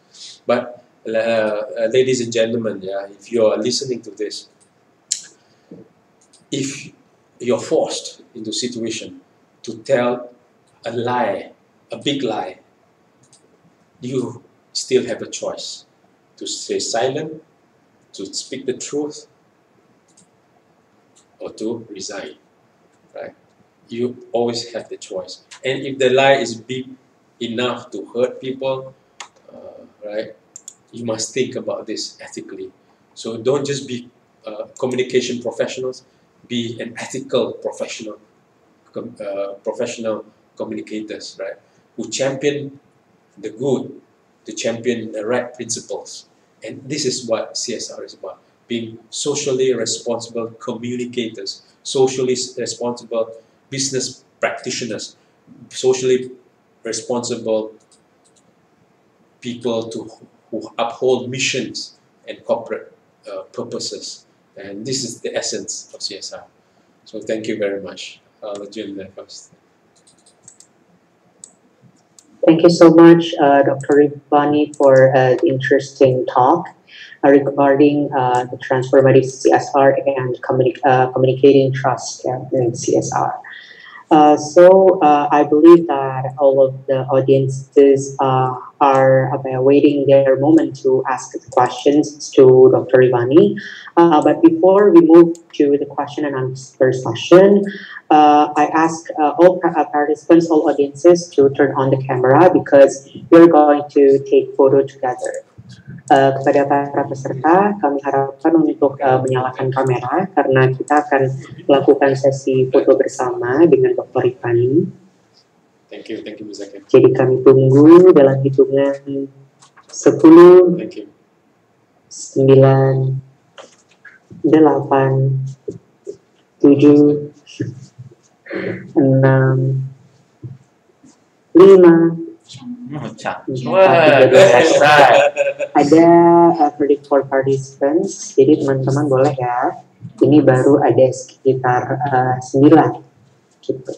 But ladies and gentlemen, if you are listening to this, if you're forced into a situation to tell a lie, a big lie, you still have a choice to stay silent, to speak the truth, or to resign, right? You always have the choice. And if the lie is big enough to hurt people, right, you must think about this ethically. So don't just be communication professionals, be an ethical professional, professional communicators, right, who champion the good, to champion the right principles. And this is what CSR is about, being socially responsible communicators, socially responsible business practitioners, socially responsible people who uphold missions and corporate purposes. And this is the essence of CSR. So thank you very much. I'll let you in there first. Thank you so much, Dr. Reevany, for the interesting talk regarding the transformative CSR and communicating trust in CSR. So I believe that all of the audiences are waiting their moment to ask questions to Dr. Reevany. But before we move to the question and answer session, I ask all participants, all audiences to turn on the camera because we're going to take photo together. Kepada para peserta, kami harapkan untuk menyalakan kamera karena kita akan melakukan sesi foto bersama dengan Dr. Reevany. Thank you, Ms. Zaki. Jadi kami tunggu dalam hitungan 10, 9, 8, 7, 6, 5, 4, 3, 2, 34 participants, jadi teman-teman boleh ya. Ini baru ada sekitar 9 gitu.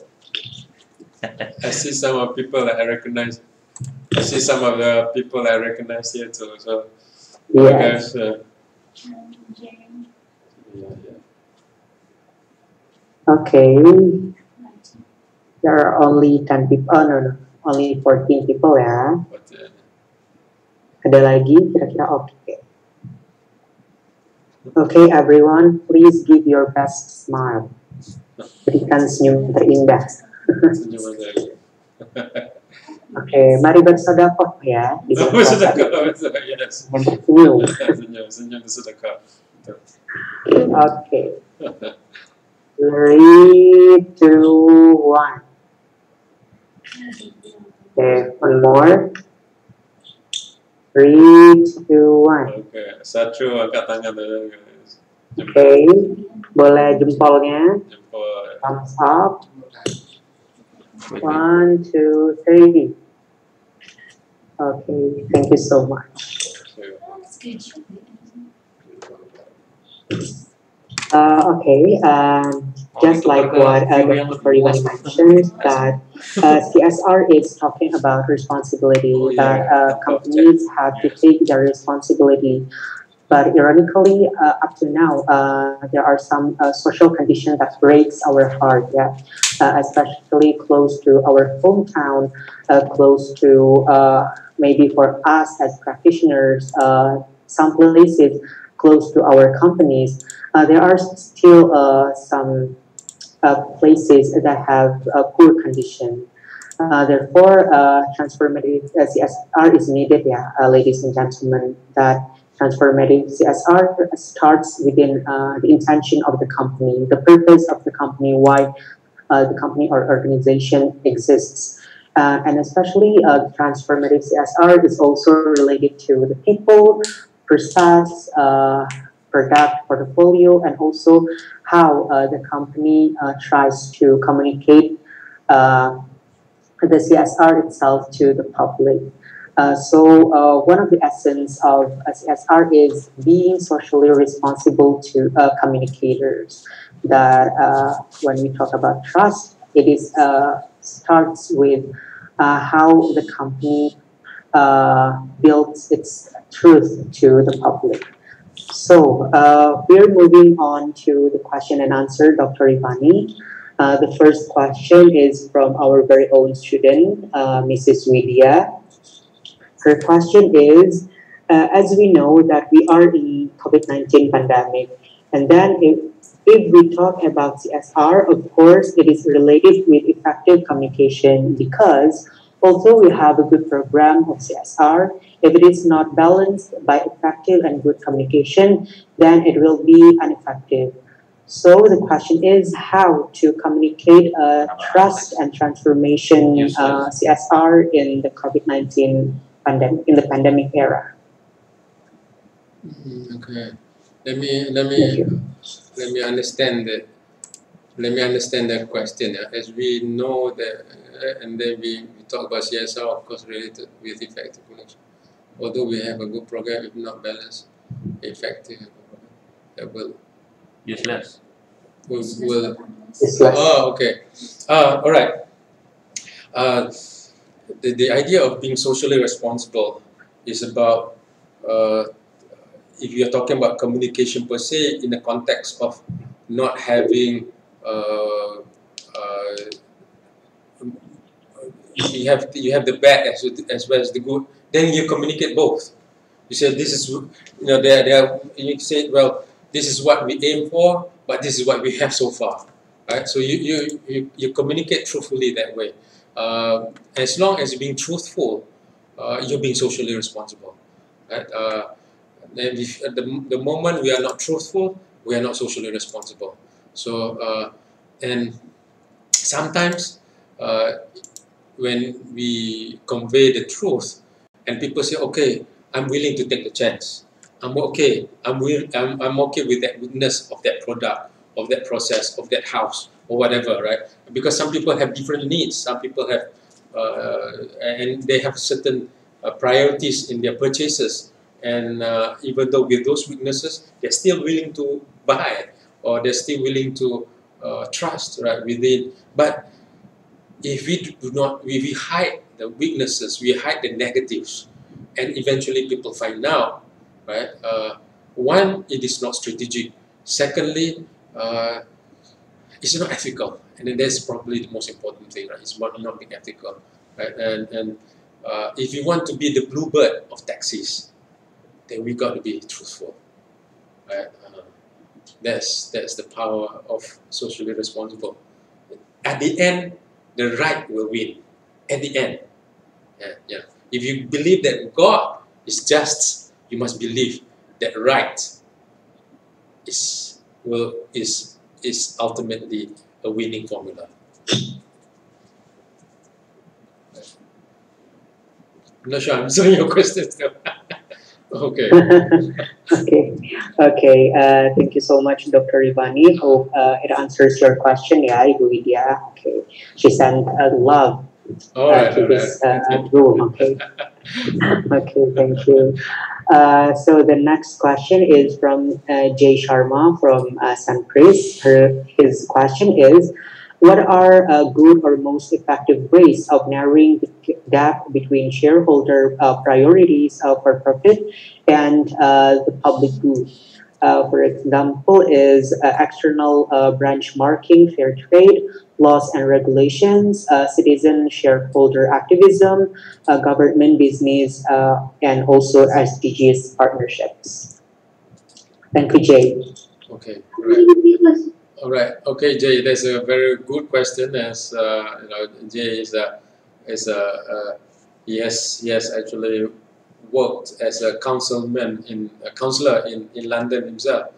I see some of people that I recognize. I see some of the people I recognize here too. So, Yes. yeah, Okay. There are only 10 people. Oh, no, no. Only 14 people ya. but, Ada lagi kira-kira oke. Okay, everyone, please give your best smile. Berikan senyum terindah. senyum aja lagi. Oke, mari bersedekah ya. Di bulan puasa Sedekah, ini. yes. Senyum. Senyum itu sedekah. Okay. 3, 2, 1. Okay, one more. 3, 2, 1. Oke, satu angkat tangan dulu. Okay, boleh jempolnya. Jempol. Thumbs up. 1, 2, 3. Okay, thank you so much. Okay, just like what Dr. Reevany mentioned, that CSR is talking about responsibility, that companies have to take their responsibility. But ironically, up to now, there are some social conditions that breaks our heart, yeah, especially close to our hometown, close to maybe for us as practitioners, some places close to our companies. There are still some places that have a poor condition. Therefore, transformative CSR is needed, yeah, ladies and gentlemen, that transformative CSR starts within the intention of the company, the purpose of the company, why the company or organization exists. And especially transformative CSR is also related to the people, process, product portfolio, and also how the company tries to communicate the CSR itself to the public. So one of the essence of CSR is being socially responsible to communicators. That when we talk about trust, it is starts with how the company builds its truth to the public. So we're moving on to the question and answer, Dr. Reevany. The first question is from our very own student, Mrs. Widya. Her question is, as we know that we are in COVID-19 pandemic, and then if we talk about CSR, of course, it is related with effective communication because although we have a good program of CSR, if it is not balanced by effective and good communication, then it will be ineffective. So the question is how to communicate trust and transformation CSR in the COVID-19 pandemic, in the pandemic era. Okay, let me understand that. Let me understand that question. As we know that, and then we talk about CSR, of course, related with effective connection. Although we have a good program, if not balanced, effective, that will useless. Will Useless. Oh, okay. All right. The idea of being socially responsible is about if you're talking about communication per se in the context of not having you have the bad as well as the good, then you communicate both. You say this is you say, well, this is what we aim for, but this is what we have so far, right? So you communicate truthfully that way. As long as you're being truthful, you're being socially responsible, right? And if the moment we are not truthful, we are not socially responsible. So and sometimes when we convey the truth and people say, okay, I'm willing to take the chance. I'm okay. I'm okay with that goodness of that product, of that process, of that house, or whatever, right? Because some people have different needs. Some people have, and they have certain priorities in their purchases. And even though with those weaknesses, they're still willing to buy, or they're still willing to trust, right? Within, but if we do not, if we hide the weaknesses, we hide the negatives, and eventually people find out, right? One, it is not strategic. Secondly, it's not ethical, and then that's probably the most important thing, right? It's not being ethical, right? And if you want to be the bluebird of taxis, then we got to be truthful, right? That's the power of socially responsible. At the end, the right will win. At the end, yeah. If you believe that God is just, you must believe that right is ultimately a winning formula. I'm not sure I'm answering your question still. Okay. Okay. Thank you so much, Dr. Reevany. Hope it answers your question. Yeah, Ibu Widya. Okay. She sent love to this room. Okay. Okay. Thank you. So the next question is from Jay Sharma from CenPRIS. His question is, what are good or most effective ways of narrowing the gap between shareholder priorities for profit and the public good? For example, is external benchmarking, fair trade, laws and regulations, citizen shareholder activism, government business, and also SDGs partnerships. Thank you, Jay. Okay, right. All right. Okay, Jay, that's a very good question. As you know, Jay he has actually worked as a counselor in London himself.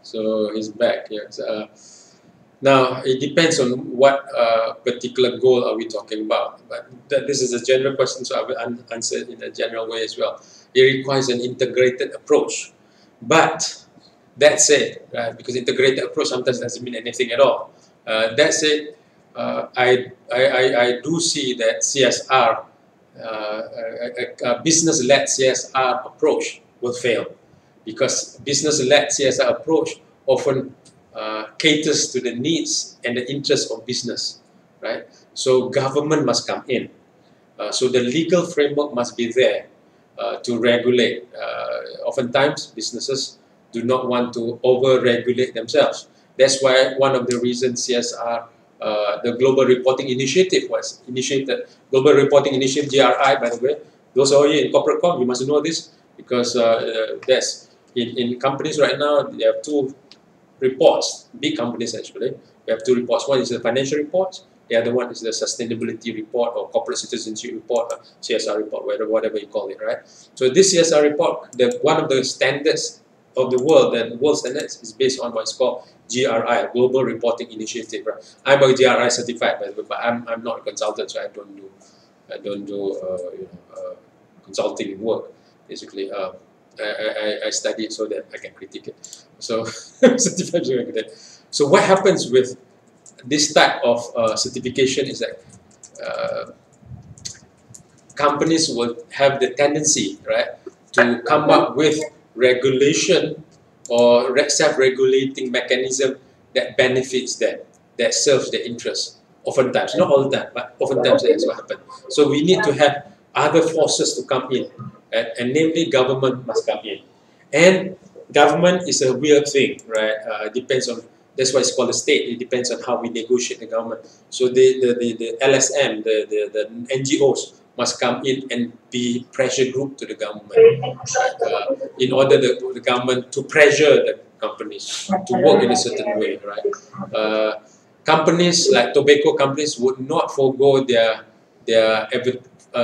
So he's back here. Now it depends on what particular goal are we talking about. But this is a general question, so I will answer it in a general way as well. It requires an integrated approach, but that said, because integrated approach sometimes doesn't mean anything at all. That said, I do see that CSR, a business-led CSR approach will fail, because business-led CSR approach often caters to the needs and the interests of business, right? So government must come in. So the legal framework must be there to regulate. Oftentimes, businesses do not want to over-regulate themselves. That's why one of the reasons CSR, the Global Reporting Initiative was initiated. Global Reporting Initiative, GRI, by the way. Those of you in corporate com, you must know this, because that's in companies right now, they have two reports, big companies actually. We have two reports. One is the financial report. The other one is the sustainability report or corporate citizenship report, or CSR report, whatever you call it, right? So this CSR report, one of the standards of the world, the world standards, is based on what's called GRI, Global Reporting Initiative. Right? I'm a GRI certified, by the way, but I'm not a consultant, so I don't do consulting work. Basically, I study it so that I can critique it. So certified. So what happens with this type of certification is that companies will have the tendency, right, to come up with regulation or self-regulating mechanism that benefits them, that serves their interest. Oftentimes, not all the time, but oftentimes that's what happens. So we need to have other forces to come in, and namely government must come in. And government is a weird thing, right? Depends on, that's why it's called a state. It depends on how we negotiate the government. So the LSM, the NGOs must come in and be pressure group to the government, in order the government to pressure the companies to work in a certain way, right? Companies like tobacco companies would not forego their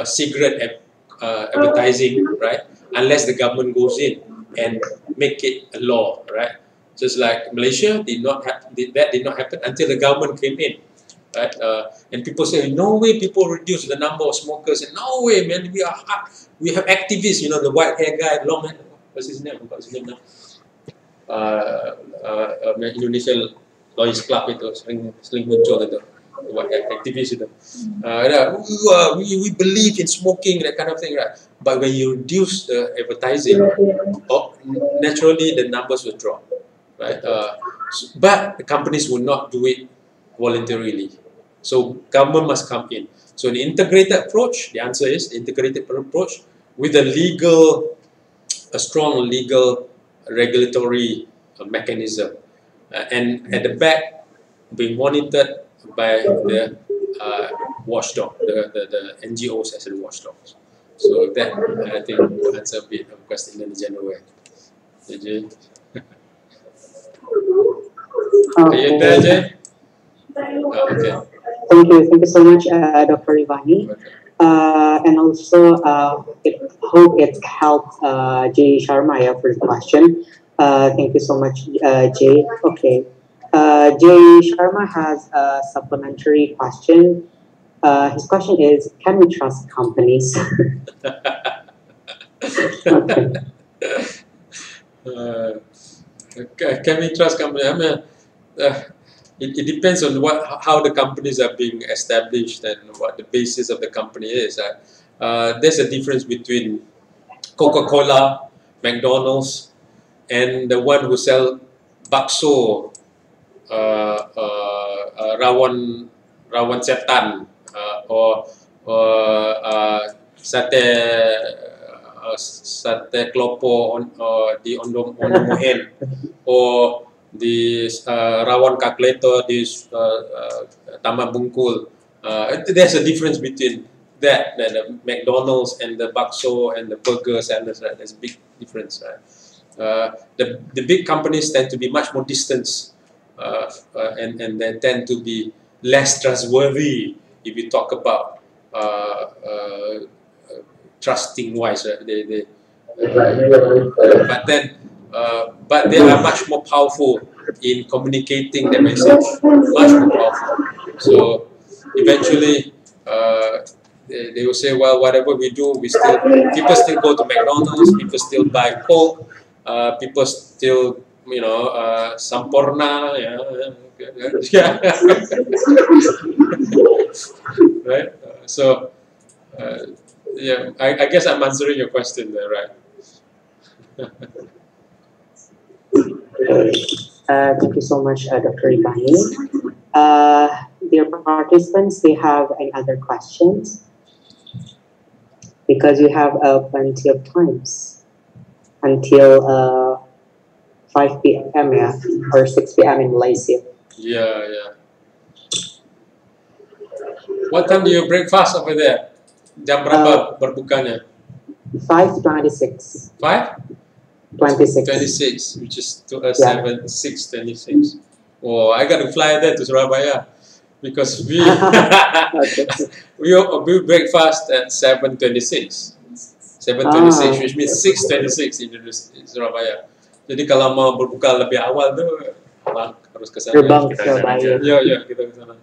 cigarette advertising, right, unless the government goes in and make it a law, right? Just like Malaysia did not happen until the government came in, right? And people say, no way people reduce the number of smokers, and no way, man, we have activists, you know, the white hair guy, long hair, what's his name? Now? Indonesia Lawyers Club itu sering muncul itu, activists itu. We believe in smoking, that kind of thing, right? But when you reduce the advertising, naturally the numbers will drop, right? But the companies will not do it voluntarily, So government must come in. So the integrated approach, the answer is integrated approach with a strong legal regulatory mechanism, and at the back being monitored by the watchdog, the NGOs as the watchdogs. So that, I think, that's a bit of question in a general way. Jay? Are you there, Jay? Oh, okay. Thank you so much, Dr. Reevany. Okay. And also, hope it helped Jay Sharma for the question. Thank you so much, Jay. Okay. Jay Sharma has a supplementary question. His question is, can we trust companies? Okay. Can we trust companies? I mean, it depends on how the companies are being established and what the basis of the company is. There's a difference between Coca-Cola, McDonald's, and the one who sell bakso, rawan setan, or sate klopo di Ondomohen, or di rawan kakleto di Taman Bungkul. There's a difference between that, the McDonald's and the bakso and the burgers, and there's a big difference. The big companies tend to be much more distant, and they tend to be less trustworthy if you talk about trusting wise. But they are much more powerful in communicating their message, much more powerful. So eventually, they will say, well, whatever we do, people still go to McDonald's, people still buy Coke, people still, Sampurna, yeah. Right? So, yeah, I guess I'm answering your question there, right? Thank you so much, Dr. Reevany. Dear participants, do you have any other questions? Because you have plenty of times until 5 p.m. Yeah, or 6 p.m. in Malaysia. Yeah. What time do you breakfast over there? Jam berapa berbukanya? 5:26. 26, which is 6:26. Oh, I got to fly there to Surabaya because we we breakfast at 7:26. 7:26, which means 6:26 in Surabaya. Jadi kalau mau berbuka lebih awal tuh harus ke sana. Terbang ke Surabaya. Ya, kita ke sana.